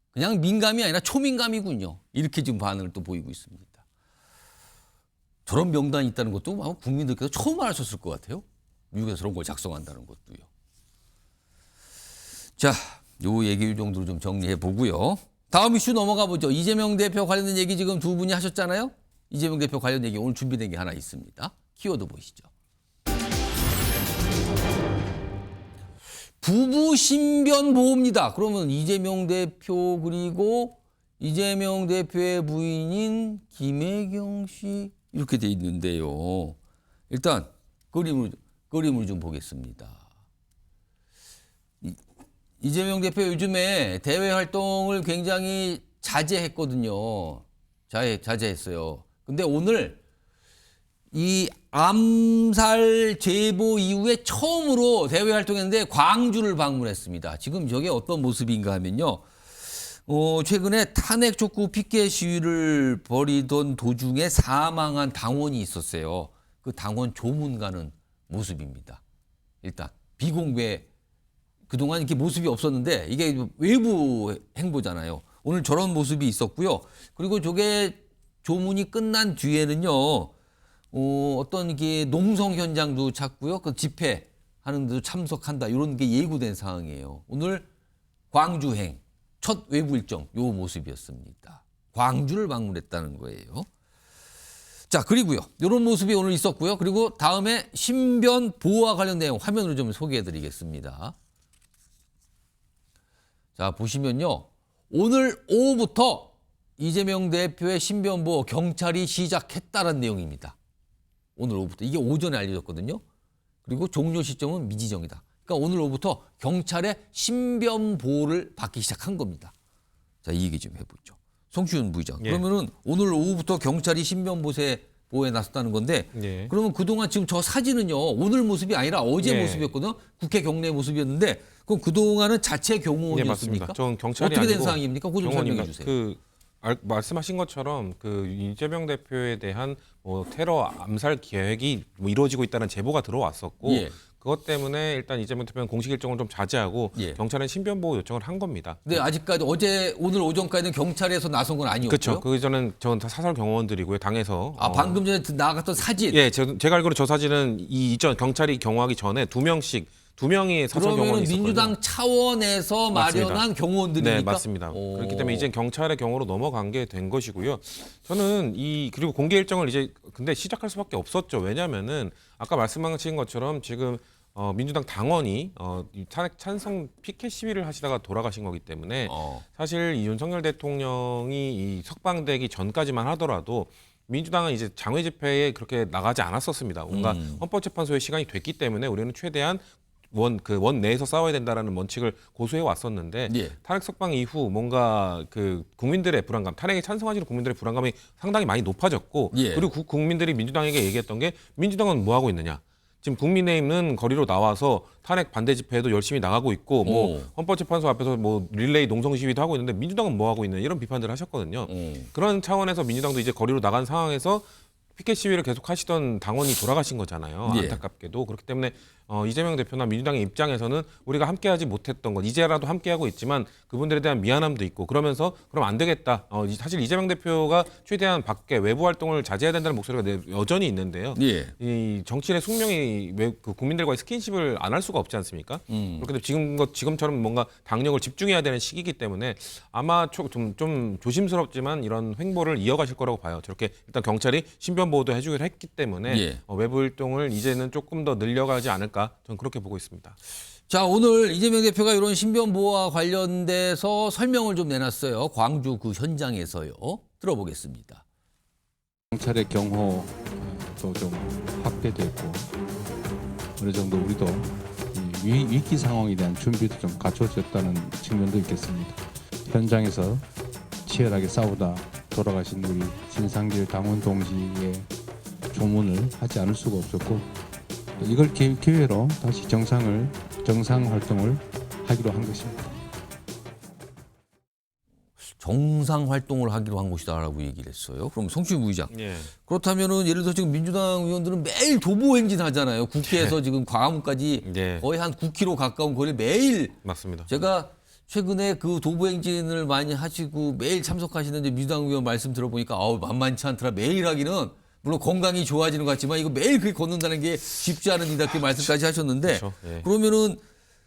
그냥 민감이 아니라 초민감이군요. 이렇게 지금 반응을 또 보이고 있습니다. 저런 명단이 있다는 것도 아마 국민들께서 처음 알았었을 것 같아요. 미국에서 저런 걸 작성한다는 것도요. 자, 요 얘기 정도로 좀 정리해 보고요. 다음 이슈 넘어가 보죠. 이재명 대표 관련된 얘기 지금 두 분이 하셨잖아요. 이재명 대표 관련 얘기 오늘 준비된 게 하나 있습니다. 키워드 보시죠. 부부 신변 보호입니다. 그러면 이재명 대표 그리고 이재명 대표의 부인인 김혜경 씨 이렇게 돼 있는데요. 일단 그림을 좀 보겠습니다. 이재명 대표 요즘에 대외 활동을 굉장히 자제했거든요. 자제했어요. 근데 오늘 이 암살 제보 이후에 처음으로 대외 활동했는데 광주를 방문했습니다. 지금 저게 어떤 모습인가 하면요. 최근에 탄핵 촉구 피켓 시위를 벌이던 도중에 사망한 당원이 있었어요. 그 당원 조문 가는 모습입니다. 일단 비공개 그동안 이렇게 모습이 없었는데 이게 외부 행보잖아요. 오늘 저런 모습이 있었고요. 그리고 저게 조문이 끝난 뒤에는요. 어떤 이게 농성 현장도 찾고요. 그 집회하는 데도 참석한다. 이런 게 예고된 상황이에요. 오늘 광주행 첫 외부 일정 요 모습이었습니다. 광주를 방문했다는 거예요. 자, 그리고요. 이런 모습이 오늘 있었고요. 그리고 다음에 신변 보호와 관련 내용 화면으로 좀 소개해 드리겠습니다. 자, 보시면요. 오늘 오후부터 이재명 대표의 신변 보호 경찰이 시작했다는 내용입니다. 오늘 오후부터. 이게 오전에 알려졌거든요. 그리고 종료 시점은 미지정이다. 그러니까 오늘 오후부터 경찰의 신변 보호를 받기 시작한 겁니다. 자, 이 얘기 좀 해보죠. 송시훈 부의장. 예. 그러면은 오늘 오후부터 경찰이 신변 보호에 나섰다는 건데 예. 그러면 그동안 지금 저 사진은요. 오늘 모습이 아니라 어제 예. 모습이었거든요. 국회 경내 모습이었는데 그럼 그동안은 자체 네, 경호원이었습니까? 맞습니다. 전 경찰이 어떻게 된 아니고 상황입니까? 그거 좀 설명해 경호원입니다. 주세요. 말씀하신 것처럼 그 이재명 대표에 대한 뭐 테러 암살 계획이 뭐 이루어지고 있다는 제보가 들어왔었고 예. 그것 때문에 일단 이재명 대표는 공식 일정을 좀 자제하고 예. 경찰은 신변 보호 요청을 한 겁니다. 근데 아직까지 오늘 오전까지는 경찰에서 나선 건 아니었고요. 그렇죠. 그 전은 전 다 사설 경호원들이고요. 당에서. 방금 전에 나갔던 사진. 예, 제가 알기로 저 사진은 이 이전 경찰이 경호하기 전에 두 명이 사설 그러면 경호원이 있었거든요. 민주당 차원에서 마련한 맞습니다. 경호원들이니까. 네, 맞습니다. 그렇기 때문에 이제 경찰의 경호로 넘어간 게 된 것이고요. 저는 그리고 공개 일정을 이제 근데 시작할 수밖에 없었죠. 왜냐하면은 아까 말씀하신 것처럼 지금 민주당 당원이 이 탄핵 찬성 피켓 시위를 하시다가 돌아가신 거기 때문에 사실 이 윤석열 대통령이 이 석방되기 전까지만 하더라도 민주당은 이제 장외 집회에 그렇게 나가지 않았었습니다. 뭔가 헌법재판소의 시간이 됐기 때문에 우리는 최대한 원 내에서 싸워야 된다라는 원칙을 고수해 왔었는데 예. 탄핵 석방 이후 뭔가 그 국민들의 불안감, 탄핵에 찬성하시는 국민들의 불안감이 상당히 많이 높아졌고 예. 그리고 국민들이 민주당에게 얘기했던 게 민주당은 뭐 하고 있느냐? 지금 국민의힘은 거리로 나와서 탄핵 반대 집회에도 열심히 나가고 있고 뭐 헌법재판소 앞에서 뭐 릴레이 농성 시위도 하고 있는데 민주당은 뭐 하고 있느냐 이런 비판들을 하셨거든요. 그런 차원에서 민주당도 이제 거리로 나간 상황에서 피켓 시위를 계속 하시던 당원이 돌아가신 거잖아요. 예. 안타깝게도. 그렇기 때문에 이재명 대표나 민주당의 입장에서는 우리가 함께하지 못했던 것, 이제라도 함께하고 있지만 그분들에 대한 미안함도 있고 그러면서 그럼 안 되겠다. 사실 이재명 대표가 최대한 밖에 외부 활동을 자제해야 된다는 목소리가 여전히 있는데요. 예. 이 정치인의 숙명이 그 국민들과의 스킨십을 안 할 수가 없지 않습니까? 그렇기 때문에 지금처럼 뭔가 당력을 집중해야 되는 시기이기 때문에 아마 좀 조심스럽지만 이런 횡보를 이어가실 거라고 봐요. 저렇게 일단 경찰이 신변 보호도 해주기로 했기 때문에 예. 외부 활동을 이제는 조금 더 늘려가지 않을까 저는 그렇게 보고 있습니다. 자, 오늘 이재명 대표가 이런 신변 보호와 관련돼서 설명을 좀 내놨어요. 광주 그 현장에서요. 들어보겠습니다. 경찰의 경호도 좀 확대됐고 어느 정도 우리도 이 위기 상황에 대한 준비도 좀 갖춰졌다는 측면도 있겠습니다. 현장에서 치열하게 싸우다 돌아가신 우리 진상길 당원 동지의 조문을 하지 않을 수가 없었고 이걸 기회로 다시 정상 활동을 하기로 한 것입니다. 정상 활동을 하기로 한 것이다라고 얘기를 했어요. 그럼 송시훈 부의장. 예. 그렇다면은 예를 들어 지금 민주당 의원들은 매일 도보 행진 하잖아요. 국회에서 지금 광화문까지 거의 한 9km 가까운 거리를 매일. 맞습니다. 제가 최근에 그 도보 행진을 많이 하시고 매일 참석하시는데 민주당 의원 말씀 들어보니까 만만치 않더라. 매일 하기는 물론 건강이 좋아지는 것 같지만 이거 매일 그렇게 걷는다는 게 쉽지 않은 일다 이렇게 말씀까지 하셨는데 그렇죠. 예. 그러면은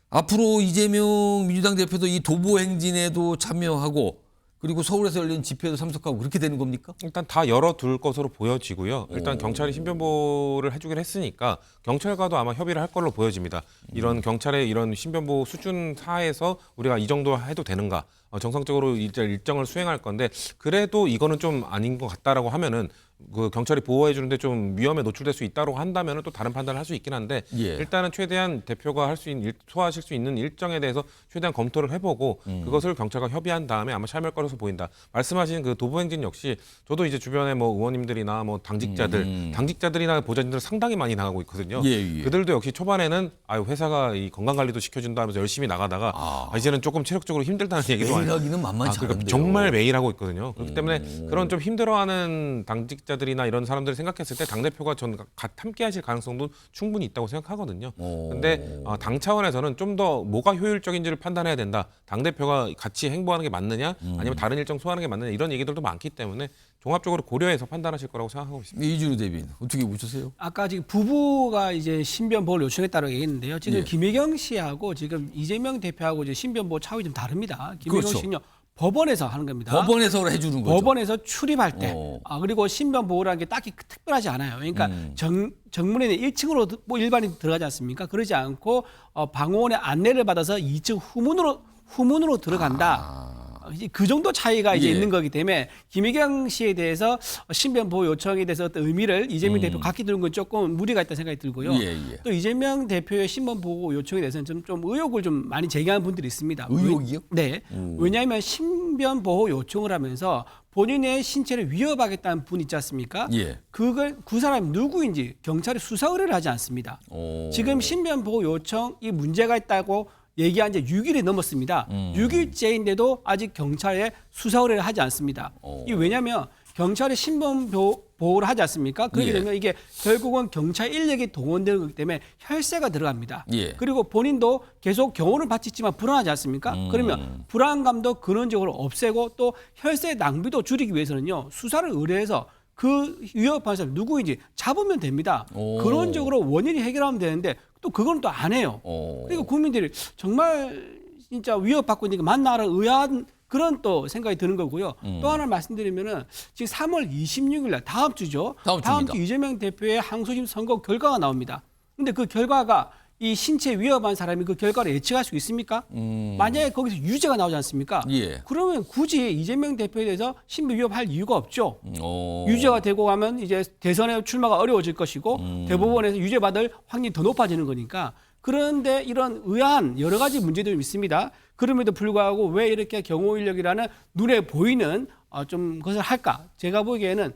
앞으로 이재명 민주당 대표도 이 도보 행진에도 참여하고 그리고 서울에서 열린 집회도 참석하고 그렇게 되는 겁니까? 일단 다 열어둘 것으로 보여지고요. 일단 경찰이 신변보호를 해주기로 했으니까 경찰과도 아마 협의를 할 걸로 보여집니다. 이런 경찰의 이런 신변보호 수준 하에서 우리가 이 정도 해도 되는가? 정상적으로 이제 일정을 수행할 건데 그래도 이거는 좀 아닌 것 같다라고 하면은 그 경찰이 보호해 주는데 좀 위험에 노출될 수 있다고 한다면은 또 다른 판단을 할 수 있긴 한데 일단은 최대한 대표가 할 수 있는 소화하실 수 있는 일정에 대해서 최대한 검토를 해보고 그것을 경찰과 협의한 다음에 아마 참여할 거라서 보인다. 말씀하신 그 도보행진 역시 저도 이제 주변에 뭐 의원님들이나 뭐 당직자들이나 보좌진들 상당히 많이 나가고 있거든요. 그들도 역시 초반에는 회사가 이 건강 관리도 시켜준다 하면서 열심히 나가다가 이제는 조금 체력적으로 힘들다는 얘기도 매일 하기는 만만치 않은데요. 정말 매일 하고 있거든요. 그렇기 때문에 그런 좀 힘들어하는 당직자 당직자들이나 이런 사람들을 생각했을 때 당대표가 전 함께 하실 가능성도 충분히 있다고 생각하거든요. 근데 당 차원에서는 좀 더 뭐가 효율적인지를 판단해야 된다. 당대표가 같이 행보하는 게 맞느냐 아니면 다른 일정 소화하는 게 맞느냐 이런 얘기들도 많기 때문에 종합적으로 고려해서 판단하실 거라고 생각하고 있습니다. 이준우 대변인 어떻게 보셨어요? 아까 지금 부부가 이제 신변 보호를 요청했다고 얘기했는데요. 지금 예. 김혜경 씨하고 지금 이재명 대표하고 이제 신변 보호 차원이 좀 다릅니다. 김혜경 그렇죠. 씨는요. 법원에서 하는 겁니다. 법원에서 해주는 거죠. 법원에서 출입할 때, 그리고 신변 보호라는 게 딱히 특별하지 않아요. 그러니까 정문에는 1층으로 뭐 일반인 들어가지 않습니까? 그러지 않고 방호원의 안내를 받아서 2층 후문으로 들어간다. 그 정도 차이가 이제 예. 있는 거기 때문에 김혜경 씨에 대해서 신변 보호 요청에 대해서 어떤 의미를 이재명 대표 갖게 되는 건 조금 무리가 있다는 생각이 들고요. 예, 예. 또 이재명 대표의 신변 보호 요청에 대해서는 좀 의혹을 좀 많이 제기하는 분들이 있습니다. 의혹이요? 네. 왜냐하면 신변 보호 요청을 하면서 본인의 신체를 위협하겠다는 분 있지 않습니까? 예. 그 사람이 누구인지 경찰이 수사 의뢰를 하지 않습니다. 지금 신변 보호 요청이 문제가 있다고 얘기한 지 6일이 넘었습니다. 6일째인데도 아직 경찰에 수사 의뢰를 하지 않습니다. 이 왜냐하면 경찰이 신변 보호를 하지 않습니까? 그렇게 예. 되면 이게 결국은 경찰 인력이 동원되는 거기 때문에 혈세가 들어갑니다. 예. 그리고 본인도 계속 경호를 받고 있지만 불안하지 않습니까? 그러면 불안감도 근원적으로 없애고 또 혈세 낭비도 줄이기 위해서는요. 수사를 의뢰해서 그 위협한 사람 누구인지 잡으면 됩니다. 근원적으로 원인이 해결하면 되는데 또 그건 또 안 해요. 그러니까 국민들이 정말 진짜 위협받고 있는 게 맞나라 의아한 그런 또 생각이 드는 거고요. 또 하나 말씀드리면은 지금 3월 26일 날 다음 주죠. 다음 주 이재명 대표의 항소심 선고 결과가 나옵니다. 근데 그 결과가 이 신체 위협한 사람이 그 결과를 예측할 수 있습니까? 만약에 거기서 유죄가 나오지 않습니까? 예. 그러면 굳이 이재명 대표에 대해서 신변 위협할 이유가 없죠. 유죄가 되고 가면 이제 대선에 출마가 어려워질 것이고 대법원에서 유죄받을 확률이 더 높아지는 거니까. 그런데 이런 의아한 여러 가지 문제들이 있습니다. 그럼에도 불구하고 왜 이렇게 경호 인력이라는 눈에 보이는 좀 것을 할까? 제가 보기에는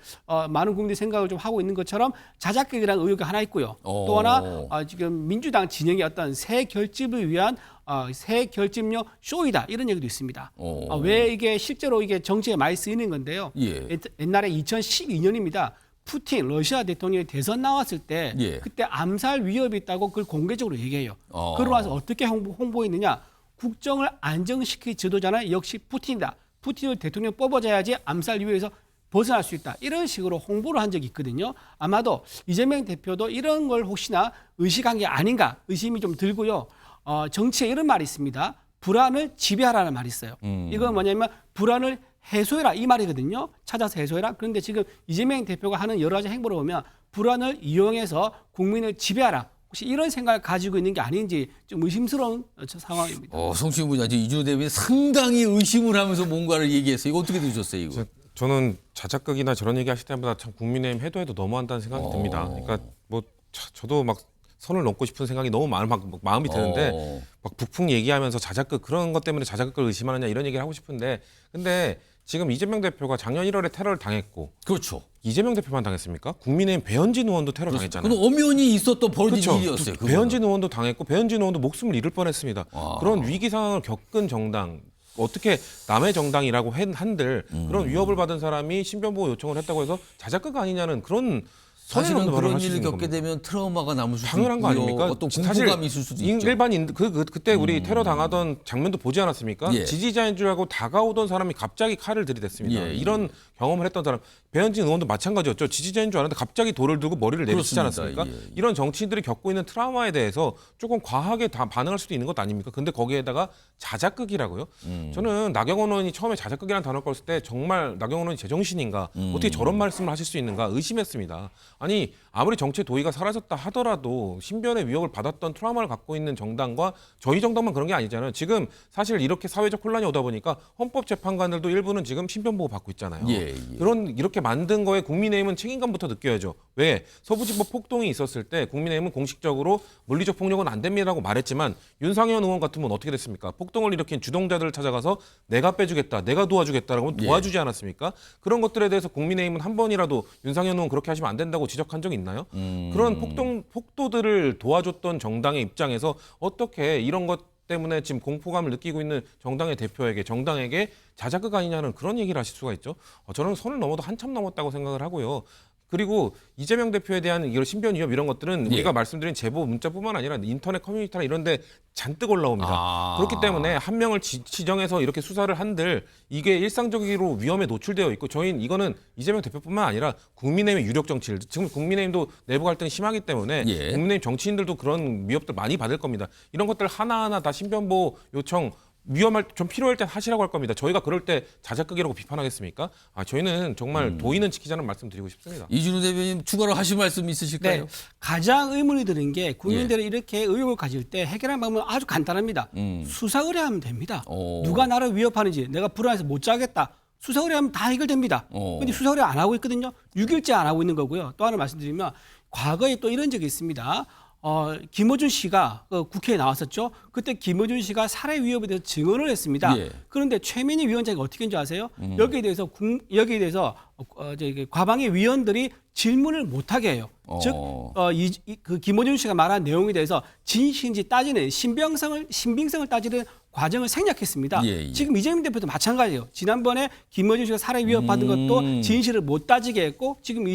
많은 국민들이 생각을 좀 하고 있는 것처럼 자작극이라는 의혹이 하나 있고요. 또 하나 지금 민주당 진영의 어떤 새 결집을 위한 새 결집용 쇼이다 이런 얘기도 있습니다. 왜 이게 실제로 이게 정치에 많이 쓰이는 건데요. 예. 옛날에 2012년입니다. 푸틴 러시아 대통령이 대선 나왔을 때 예. 그때 암살 위협이 있다고 그걸 공개적으로 얘기해요. 그러고 나서 어떻게 홍보했느냐. 국정을 안정시킬 지도자는 역시 푸틴이다. 푸틴을 대통령 뽑아줘야지 암살 위협에서 벗어날 수 있다. 이런 식으로 홍보를 한 적이 있거든요. 아마도 이재명 대표도 이런 걸 혹시나 의식한 게 아닌가 의심이 좀 들고요. 정치에 이런 말이 있습니다. 불안을 지배하라는 말이 있어요. 이건 뭐냐면 불안을 해소해라 이 말이거든요. 찾아서 해소해라. 그런데 지금 이재명 대표가 하는 여러 가지 행보를 보면 불안을 이용해서 국민을 지배하라. 혹시 이런 생각을 가지고 있는 게 아닌지 좀 의심스러운 상황입니다. 송치훈 부장 지금 이준우 대변인 상당히 의심을 하면서 뭔가를 얘기했어요. 이거 어떻게 들으셨어요, 이거? 저는 자작극이나 저런 얘기 하실 때마다 참 국민의힘 해도 너무한다는 생각이 듭니다. 그러니까 뭐 저도 막 선을 넘고 싶은 생각이 너무 마음이 드는데 막 북풍 얘기하면서 자작극 그런 것 때문에 자작극을 의심하느냐 이런 얘기를 하고 싶은데 근데 지금 이재명 대표가 작년 1월에 테러를 당했고 그렇죠. 이재명 대표만 당했습니까? 국민의힘 배현진 의원도 테러 당했잖아요. 그건 엄연히 있었던 벌어진 그렇죠. 일이었어요. 그거는. 배현진 의원도 당했고 배현진 의원도 목숨을 잃을 뻔했습니다. 그런 위기 상황을 겪은 정당 어떻게 남의 정당이라고 한들 그런 위협을 받은 사람이 신변보호 요청을 했다고 해서 자작극 아니냐는 그런 사실은 그런 일을 겪게 되면 트라우마가 남을 수도 당연한 거 아닙니까? 어떤 공포감이 있을 수도 있죠. 일반인 그때 우리 테러 당하던 장면도 보지 않았습니까? 예. 지지자인 줄 알고 다가오던 사람이 갑자기 칼을 들이댔습니다. 예. 이런 경험을 했던 사람 배현진 의원도 마찬가지였죠. 지지자인 줄 알았는데 갑자기 돌을 들고 머리를 내리치지 그렇습니다. 않았습니까? 이런 정치인들이 겪고 있는 트라우마에 대해서 조금 과하게 반응할 수도 있는 것 아닙니까? 근데 거기에다가 자작극이라고요? 저는 나경원 의원이 처음에 자작극이라는 단어를 썼을 때 정말 나경원 의원이 제정신인가? 어떻게 저런 말씀을 하실 수 있는가? 의심했습니다. 아니 아무리 정치의 도의가 사라졌다 하더라도 신변의 위협을 받았던 트라우마를 갖고 있는 정당과 저희 정당만 그런 게 아니잖아요. 지금 사실 이렇게 사회적 혼란이 오다 보니까 헌법재판관들도 일부는 지금 신변보호 받고 있잖아요. 예. 이렇게 만든 거에 국민의힘은 책임감부터 느껴야죠. 왜? 서부지법 폭동이 있었을 때 국민의힘은 공식적으로 물리적 폭력은 안 됩니다라고 말했지만 윤상현 의원 같으면 어떻게 됐습니까? 폭동을 일으킨 주동자들을 찾아가서 내가 빼주겠다, 내가 도와주겠다라고 도와주지 않았습니까? 그런 것들에 대해서 국민의힘은 한 번이라도 윤상현 의원 그렇게 하시면 안 된다고 지적한 적이 있나요? 그런 폭도들을 도와줬던 정당의 입장에서 어떻게 이런 것 때문에 지금 공포감을 느끼고 있는 정당의 대표에게 정당에게 자작극 아니냐는 그런 얘기를 하실 수가 있죠. 저는 선을 넘어도 한참 넘었다고 생각을 하고요. 그리고 이재명 대표에 대한 이런 신변 위협 이런 것들은 우리가 말씀드린 제보 문자뿐만 아니라 인터넷 커뮤니티나 이런 데 잔뜩 올라옵니다. 그렇기 때문에 한 명을 지정해서 이렇게 수사를 한들 이게 일상적으로 위험에 노출되어 있고 저희는 이거는 이재명 대표뿐만 아니라 국민의힘의 유력 정치인 지금 국민의힘도 내부 갈등이 심하기 때문에 국민의힘 정치인들도 그런 위협들 많이 받을 겁니다. 이런 것들 하나하나 다 신변보호 요청 좀 필요할 때 하시라고 할 겁니다. 저희가 그럴 때 자작극이라고 비판하겠습니까? 저희는 정말 도의는 지키자는 말씀 드리고 싶습니다. 이준우 대변인 추가로 하실 말씀 있으실까요? 네, 가장 의문이 드는 게 국민들이 이렇게 의혹을 가질 때 해결하는 방법은 아주 간단합니다. 수사 의뢰하면 됩니다. 누가 나를 위협하는지 내가 불안해서 못 자겠다. 수사 의뢰하면 다 해결됩니다. 그런데 수사 의뢰 안 하고 있거든요. 6일째 안 하고 있는 거고요. 또 하나 말씀드리면 과거에 또 이런 적이 있습니다. 김어준 씨가 국회에 나왔었죠. 그때 김어준 씨가 살해 위협에 대해서 증언을 했습니다. 그런데 최민희 위원장이 어떻게 했는지 아세요? 여기에 대해서 과방위 위원들이 질문을 못하게 해요. 즉, 그 김어준 씨가 말한 내용에 대해서 진실인지 따지는 신빙성을 따지는 과정을 생략했습니다. 지금 이재명 대표도 마찬가지예요. 지난번에 김어준 씨가 살해 위협 받은 것도 진실을 못 따지게 했고 지금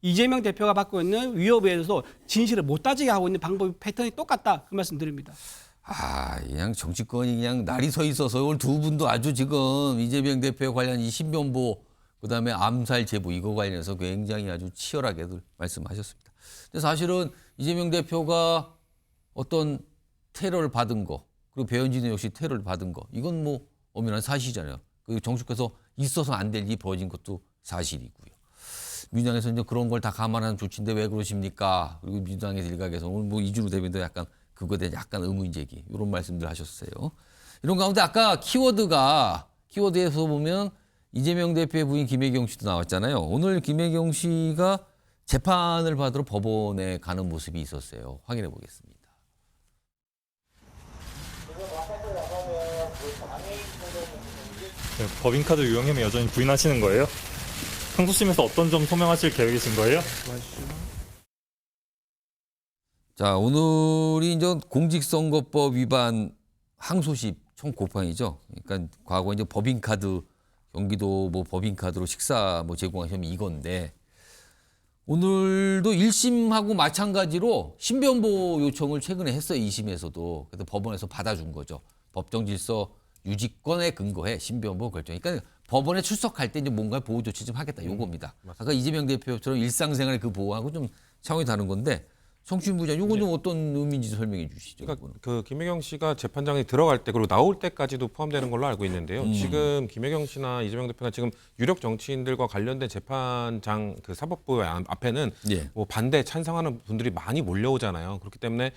이재명 대표가 받고 있는 위협에 대해서 진실을 못 따지게 하고 있는 방법이 패턴이 똑같다. 그 말씀 드립니다. 그냥 정치권이 그냥 날이 서 있어서 오늘 두 분도 아주 지금 이재명 대표에 관련 이 신변보 그다음에 암살 제보 이거 관련해서 굉장히 아주 치열하게들 말씀하셨습니다. 근데 사실은 이재명 대표가 어떤 테러를 받은 거 그리고 배현진 역시 테러를 받은 거 이건 뭐 엄연한 사실이잖아요. 그 정치권에서 있어서 안 될 일이 벌어진 것도 사실이고요. 민주당에서 이제 그런 걸 다 감안하는 조치인데 왜 그러십니까? 그리고 민주당의 일각에서 오늘 뭐 이준우 대변인도 약간 그거에 대해 약간 의문 제기 이런 말씀들 하셨어요. 이런 가운데 아까 키워드에서 보면 이재명 대표의 부인 김혜경 씨도 나왔잖아요. 오늘 김혜경 씨가 재판을 받으러 법원에 가는 모습이 있었어요. 확인해 보겠습니다. 법인카드 유용혐의 여전히 부인하시는 거예요? 항소심에서 어떤 점 소명하실 계획이신 거예요? 자, 오늘이 이제 공직선거법 위반 항소심 총 고판이죠. 그러니까 과거 이제 법인카드 경기도 뭐 법인카드로 식사 뭐 제공한 혐의 이건데 오늘도 1심하고 마찬가지로 신변보호 요청을 최근에 했어요. 2심에서도. 그래서 법원에서 받아준 거죠. 법정질서 유지권에 근거해 신변보호 결정. 그러니까 법원에 출석할 때 이제 뭔가 보호 조치 좀 하겠다. 요겁니다. 아까 이재명 대표처럼 일상생활의 그 보호하고 좀 차원이 다른 건데 성추인 부장 요건 좀 어떤 의미인지 설명해 주시죠. 그러니까 그 김혜경 씨가 재판장에 들어갈 때 그리고 나올 때까지도 포함되는 걸로 알고 있는데요. 지금 김혜경 씨나 이재명 대표가 지금 유력 정치인들과 관련된 재판장 그 사법부 앞에는 뭐 반대 찬성하는 분들이 많이 몰려오잖아요. 그렇기 때문에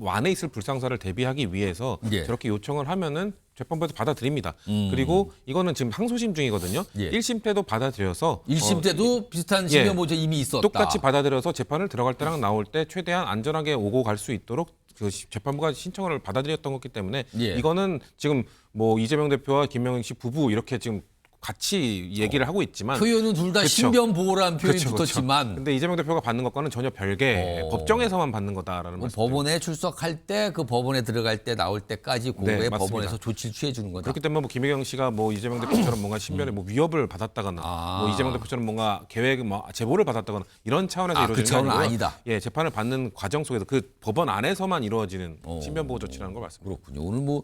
안에 있을 불상사를 대비하기 위해서 저렇게 요청을 하면은 재판부에서 받아들입니다. 그리고 이거는 지금 항소심 중이거든요. 1심 때도 받아들여서 1심 때도 비슷한 신변보호 이미 있었다. 똑같이 받아들여서 재판을 들어갈 때랑 나올 때 최대한 안전하게 오고 갈 수 있도록 그 재판부가 신청을 받아들였던 거기 때문에 이거는 지금 뭐 이재명 대표와 김명희 씨 부부 이렇게 지금 같이 얘기를 하고 있지만 표현은 둘 다 신변보호라는 표현이 붙었지만 근데 이재명 대표가 받는 것과는 전혀 별개 법정에서만 받는 거다라는 말씀. 법원에 출석할 때 그 법원에 들어갈 때 나올 때까지 그거에 법원에서 조치를 취해 주는 거다. 그렇기 때문에 뭐 김혜경 씨가 뭐 이재명 대표처럼 뭔가 신변에 뭐 위협을 받았다거나 뭐 이재명 대표처럼 뭔가 계획 뭐 제보를 받았다거나 이런 차원에서 이루어지는 그 차원은 아니다. 재판을 받는 과정 속에서 그 법원 안에서만 이루어지는 신변보호 조치라는 걸 말씀드립니다. 그렇군요. 오늘 뭐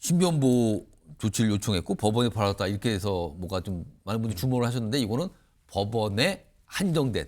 신변보호 조치를 요청했고 법원에 받았다 이렇게 해서 뭐가 좀 많은 분들이 주목을 하셨는데 이거는 법원에 한정된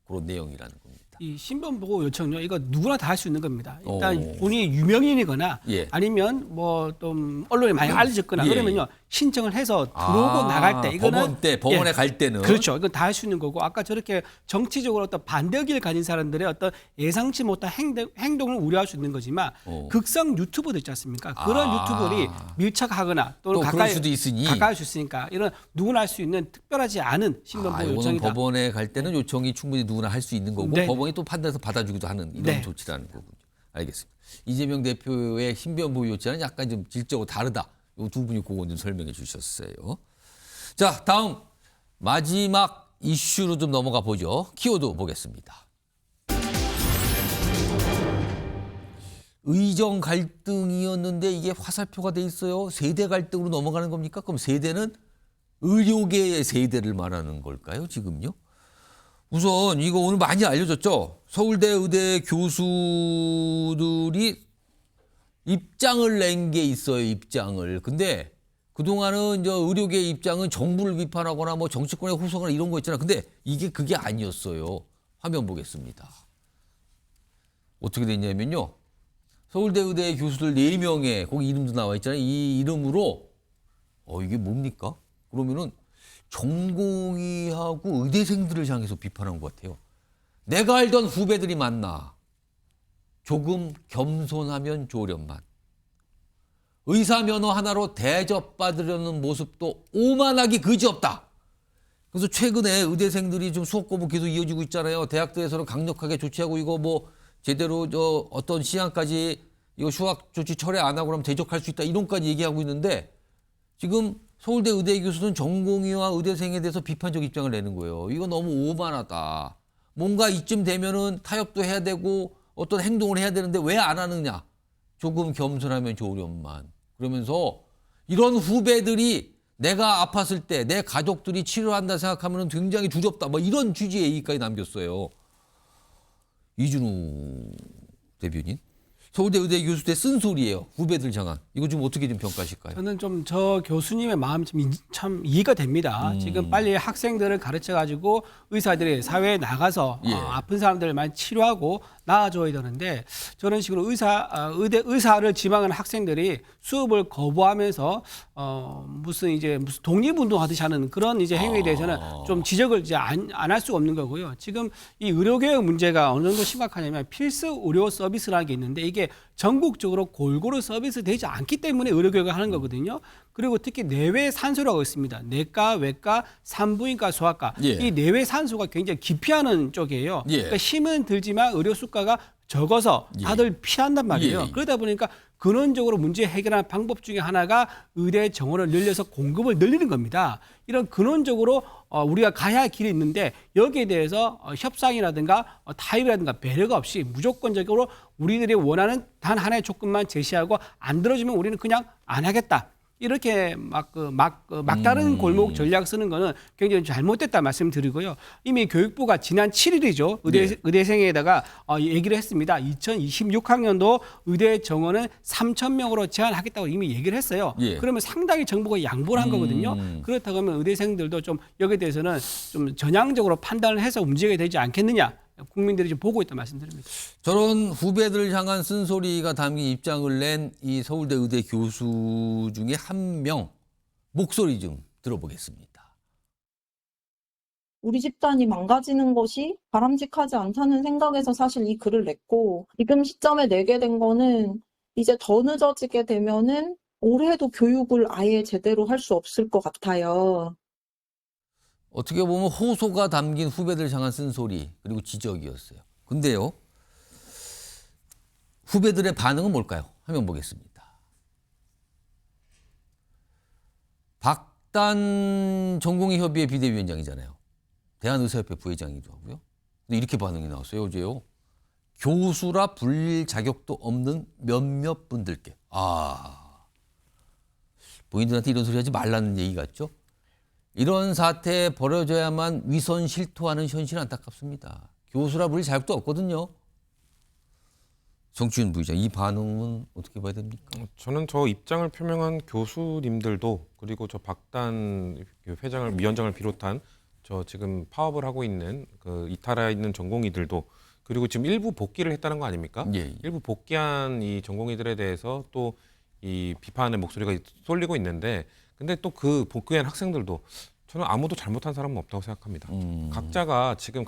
그런 내용이라는 겁니다. 이 신변보호 요청요 이거 누구나 다 할 수 있는 겁니다. 일단 본인이 유명인이거나 아니면 뭐 좀 언론에 많이 알려졌거나 그러면요 신청을 해서 들어오고 나갈 때 이거는 법원에 갈 때는 그렇죠. 이건 다 할 수 있는 거고 아까 저렇게 정치적으로 어떤 반대 의견을 가진 사람들의 어떤 예상치 못한 행동을 우려할 수 있는 거지만 극성 유튜버들 있지 않습니까? 그런 유튜버들이 밀착하거나 또는 가까이 할 수 있으니까 이런 누구나 할 수 있는 특별하지 않은 신변보호 요청이다. 법원에 갈 때는 요청이 충분히 누구나 할 수 있는 거고 법원이 또 판단해서 받아주기도 하는 이런 조치라는 거군요. 알겠습니다. 이재명 대표의 신변보호 요청은 약간 좀 질적으로 다르다. 이 두 분이 그거 좀 설명해 주셨어요. 자, 다음 마지막 이슈로 좀 넘어가 보죠. 키워드 보겠습니다. 의정 갈등이었는데 이게 화살표가 돼 있어요. 세대 갈등으로 넘어가는 겁니까? 그럼 세대는 의료계의 세대를 말하는 걸까요? 지금요? 우선 이거 오늘 많이 알려졌죠. 서울대 의대 교수들이 입장을 낸 게 있어요. 입장을. 근데 그동안은 저 의료계 입장은 정부를 비판하거나 뭐 정치권에 호소하거나 이런 거 있잖아. 근데 그게 아니었어요. 화면 보겠습니다. 어떻게 됐냐면요. 서울대 의대 교수들 4명의 거기 이름도 나와 있잖아요. 이 이름으로 이게 뭡니까? 그러면은 전공의하고 의대생들을 향해서 비판한 것 같아요. 내가 알던 후배들이 많나. 조금 겸손하면 좋으련만. 의사 면허 하나로 대접받으려는 모습도 오만하기 그지없다. 그래서 최근에 의대생들이 좀 수업 거부 계속 이어지고 있잖아요. 대학들에서는 강력하게 조치하고 이거 뭐 제대로 어떤 시한까지 이거 휴학 조치 철회 안 하고 그러면 대적할 수 있다. 이런까지 얘기하고 있는데 지금 서울대 의대 교수는 전공의와 의대생에 대해서 비판적 입장을 내는 거예요. 이거 너무 오만하다. 뭔가 이쯤 되면은 타협도 해야 되고 어떤 행동을 해야 되는데 왜 안 하느냐. 조금 겸손하면 좋으련만. 그러면서 이런 후배들이 내가 아팠을 때 내 가족들이 치료한다 생각하면 굉장히 두렵다. 뭐 이런 취지의 얘기까지 남겼어요. 이준우 대변인. 서울대 의대 교수 때 쓴소리예요. 후배들 향한. 이거 좀 어떻게 좀 평가하실까요? 저는 좀 저 교수님의 마음이 참 이해가 됩니다. 지금 빨리 학생들을 가르쳐가지고 의사들이 사회에 나가서 아픈 사람들을 많이 치료하고 나아줘야 되는데 저런 식으로 의사를 지망하는 학생들이 수업을 거부하면서 무슨 독립운동 하듯이 하는 그런 행위에 대해서는 좀 지적을 안 할 수가 없는 거고요. 지금 이 의료개혁 문제가 어느 정도 심각하냐면 필수 의료 서비스라는 게 있는데 이게 전국적으로 골고루 서비스 되지 않기 때문에 의료개혁을 하는 거거든요. 그리고 특히 내외 산소라고 있습니다. 내과, 외과, 산부인과, 소아과. 이 내외 산소가 굉장히 기피하는 쪽이에요. 그러니까 힘은 들지만 의료 수가가 적어서 다들 피한단 말이에요. 그러다 보니까 근원적으로 문제 해결하는 방법 중에 하나가 의대 정원을 늘려서 공급을 늘리는 겁니다. 이런 근원적으로 우리가 가야 할 길이 있는데 여기에 대해서 협상이라든가 타협이라든가 배려가 없이 무조건적으로 우리들이 원하는 단 하나의 조건만 제시하고 안 들어주면 우리는 그냥 안 하겠다. 이렇게 막다른 골목 전략 쓰는 거는 굉장히 잘못됐다 말씀드리고요. 이미 교육부가 지난 7일이죠. 의대생에다가 얘기를 했습니다. 2026학년도 의대 정원은 3,000명으로 제한하겠다고 이미 얘기를 했어요. 그러면 상당히 정부가 양보를 한 거거든요. 그렇다고 하면 의대생들도 좀 여기에 대해서는 좀 전향적으로 판단을 해서 움직여야 되지 않겠느냐. 국민들이 좀 보고 있다 말씀드립니다. 저런 후배들을 향한 쓴소리가 담긴 입장을 낸 이 서울대 의대 교수 중에 한 명 목소리 좀 들어보겠습니다. 우리 집단이 망가지는 것이 바람직하지 않다는 생각에서 사실 이 글을 냈고 지금 시점에 내게 된 거는 이제 더 늦어지게 되면은 올해도 교육을 아예 제대로 할 수 없을 것 같아요. 어떻게 보면 호소가 담긴 후배들 향한 쓴소리 그리고 지적이었어요. 근데요. 후배들의 반응은 뭘까요? 화면 보겠습니다. 박단 전공의협의회 비대위원장이잖아요. 대한의사협회 부회장이기도 하고요. 근데 이렇게 반응이 나왔어요. 어제요. 교수라 불릴 자격도 없는 몇몇 분들께. 본인들한테 이런 소리 하지 말라는 얘기 같죠? 이런 사태에 벌어져야만 위선 실토하는 현실은 안타깝습니다. 교수라 불릴 자격도 없거든요. 정치윤 부의장, 이 반응은 어떻게 봐야 됩니까? 저는 저 입장을 표명한 교수님들도 그리고 저 박단 위원장을 비롯한 저 지금 파업을 하고 있는 그 이탈해 있는 전공의들도 그리고 지금 일부 복귀를 했다는 거 아닙니까? 일부 복귀한 이 전공의들에 대해서 또 이 비판의 목소리가 쏠리고 있는데 근데 또 그 복귀한 학생들도 저는 아무도 잘못한 사람은 없다고 생각합니다. 각자가 지금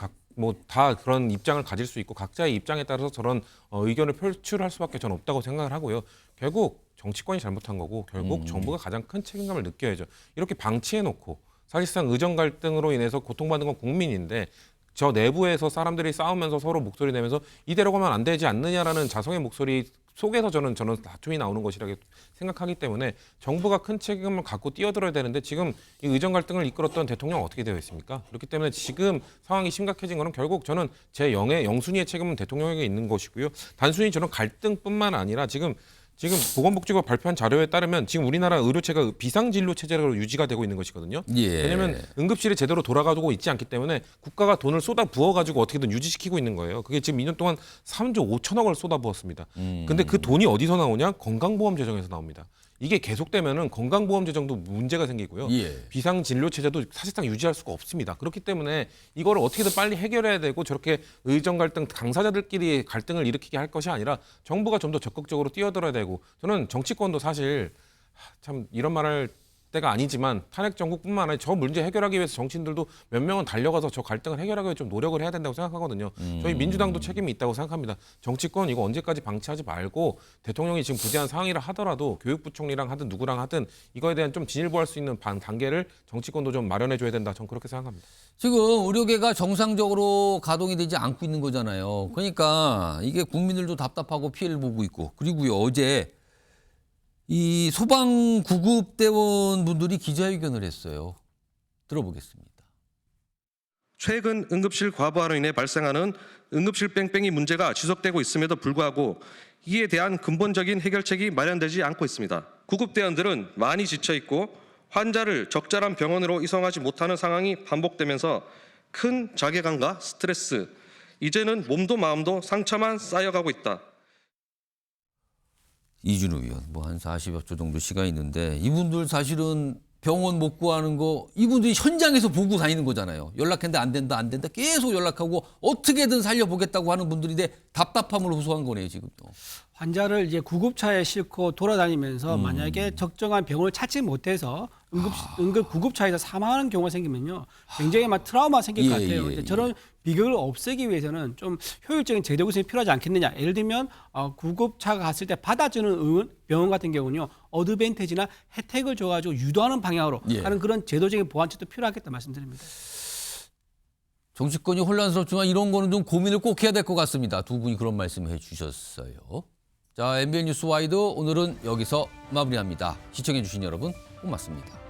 다 그런 입장을 가질 수 있고 각자의 입장에 따라서 저런 의견을 표출할 수밖에 저는 없다고 생각을 하고요. 결국 정치권이 잘못한 거고 결국 정부가 가장 큰 책임감을 느껴야죠. 이렇게 방치해놓고 사실상 의정 갈등으로 인해서 고통받는 건 국민인데 저 내부에서 사람들이 싸우면서 서로 목소리 내면서 이대로 가면 안 되지 않느냐라는 자성의 목소리 속에서 저는 다툼이 나오는 것이라고 생각하기 때문에 정부가 큰 책임을 갖고 뛰어들어야 되는데 지금 이 의정 갈등을 이끌었던 대통령은 어떻게 되어 있습니까? 그렇기 때문에 지금 상황이 심각해진 거는 결국 저는 제 영순위의 책임은 대통령에게 있는 것이고요. 단순히 저런 갈등뿐만 아니라 지금 보건복지부가 발표한 자료에 따르면 지금 우리나라 의료체가 비상진료 체제로 유지가 되고 있는 것이거든요. 예. 왜냐하면 응급실이 제대로 돌아가고 있지 않기 때문에 국가가 돈을 쏟아 부어가지고 어떻게든 유지시키고 있는 거예요. 그게 지금 2년 동안 3조 5천억을 쏟아 부었습니다. 근데 그 돈이 어디서 나오냐? 건강보험 재정에서 나옵니다. 이게 계속되면은 건강보험 재정도 문제가 생기고요. 예. 비상진료 체제도 사실상 유지할 수가 없습니다. 그렇기 때문에 이거를 어떻게든 빨리 해결해야 되고 저렇게 의정 갈등 당사자들끼리 갈등을 일으키게 할 것이 아니라 정부가 좀 더 적극적으로 뛰어들어야 되고 저는 정치권도 사실 참 이런 말할 때가 아니지만 탄핵 정국뿐만 아니라 저 문제 해결하기 위해서 정치인들도 몇 명은 달려가서 저 갈등을 해결하기 위해 좀 노력을 해야 된다고 생각하거든요. 저희 민주당도 책임이 있다고 생각합니다. 정치권 이거 언제까지 방치하지 말고 대통령이 지금 부재한 상황이라 하더라도 교육부총리랑 하든 누구랑 하든 이거에 대한 좀 진일보할 수 있는 단계를 정치권도 좀 마련해 줘야 된다. 저는 그렇게 생각합니다. 지금 의료계가 정상적으로 가동이 되지 않고 있는 거잖아요. 그러니까 이게 국민들도 답답하고 피해를 보고 있고 그리고요 어제 이 소방 구급대원 분들이 기자회견을 했어요. 들어보겠습니다. 최근 응급실 과부하로 인해 발생하는 응급실 뺑뺑이 문제가 지속되고 있음에도 불구하고 이에 대한 근본적인 해결책이 마련되지 않고 있습니다. 구급대원들은 많이 지쳐 있고 환자를 적절한 병원으로 이송하지 못하는 상황이 반복되면서 큰 자괴감과 스트레스, 이제는 몸도 마음도 상처만 쌓여가고 있다. 이준우 의원 뭐 한 40여 초 정도 시간이 있는데 이분들 사실은 병원 못 구하는 거 이분들이 현장에서 보고 다니는 거잖아요. 연락했는데 안 된다 계속 연락하고 어떻게든 살려보겠다고 하는 분들인데 답답함을 호소한 거네요 지금도. 환자를 이제 구급차에 싣고 돌아다니면서 만약에 적정한 병원을 찾지 못해서 응급 구급차에서 사망하는 경우가 생기면요 굉장히 막 트라우마 생길 것 같아요. 저런 비극을 없애기 위해서는 좀 효율적인 제도 구성이 필요하지 않겠느냐. 예를 들면 구급차가 갔을 때 받아주는 병원 같은 경우는요 어드밴티지나 혜택을 줘가지고 유도하는 방향으로 하는 그런 제도적인 보완책도 필요하겠다 말씀드립니다. 정치권이 혼란스럽지만 이런 거는 좀 고민을 꼭 해야 될 것 같습니다. 두 분이 그런 말씀을 해주셨어요. 자, MBN 뉴스 와이드 오늘은 여기서 마무리합니다. 시청해주신 여러분 고맙습니다.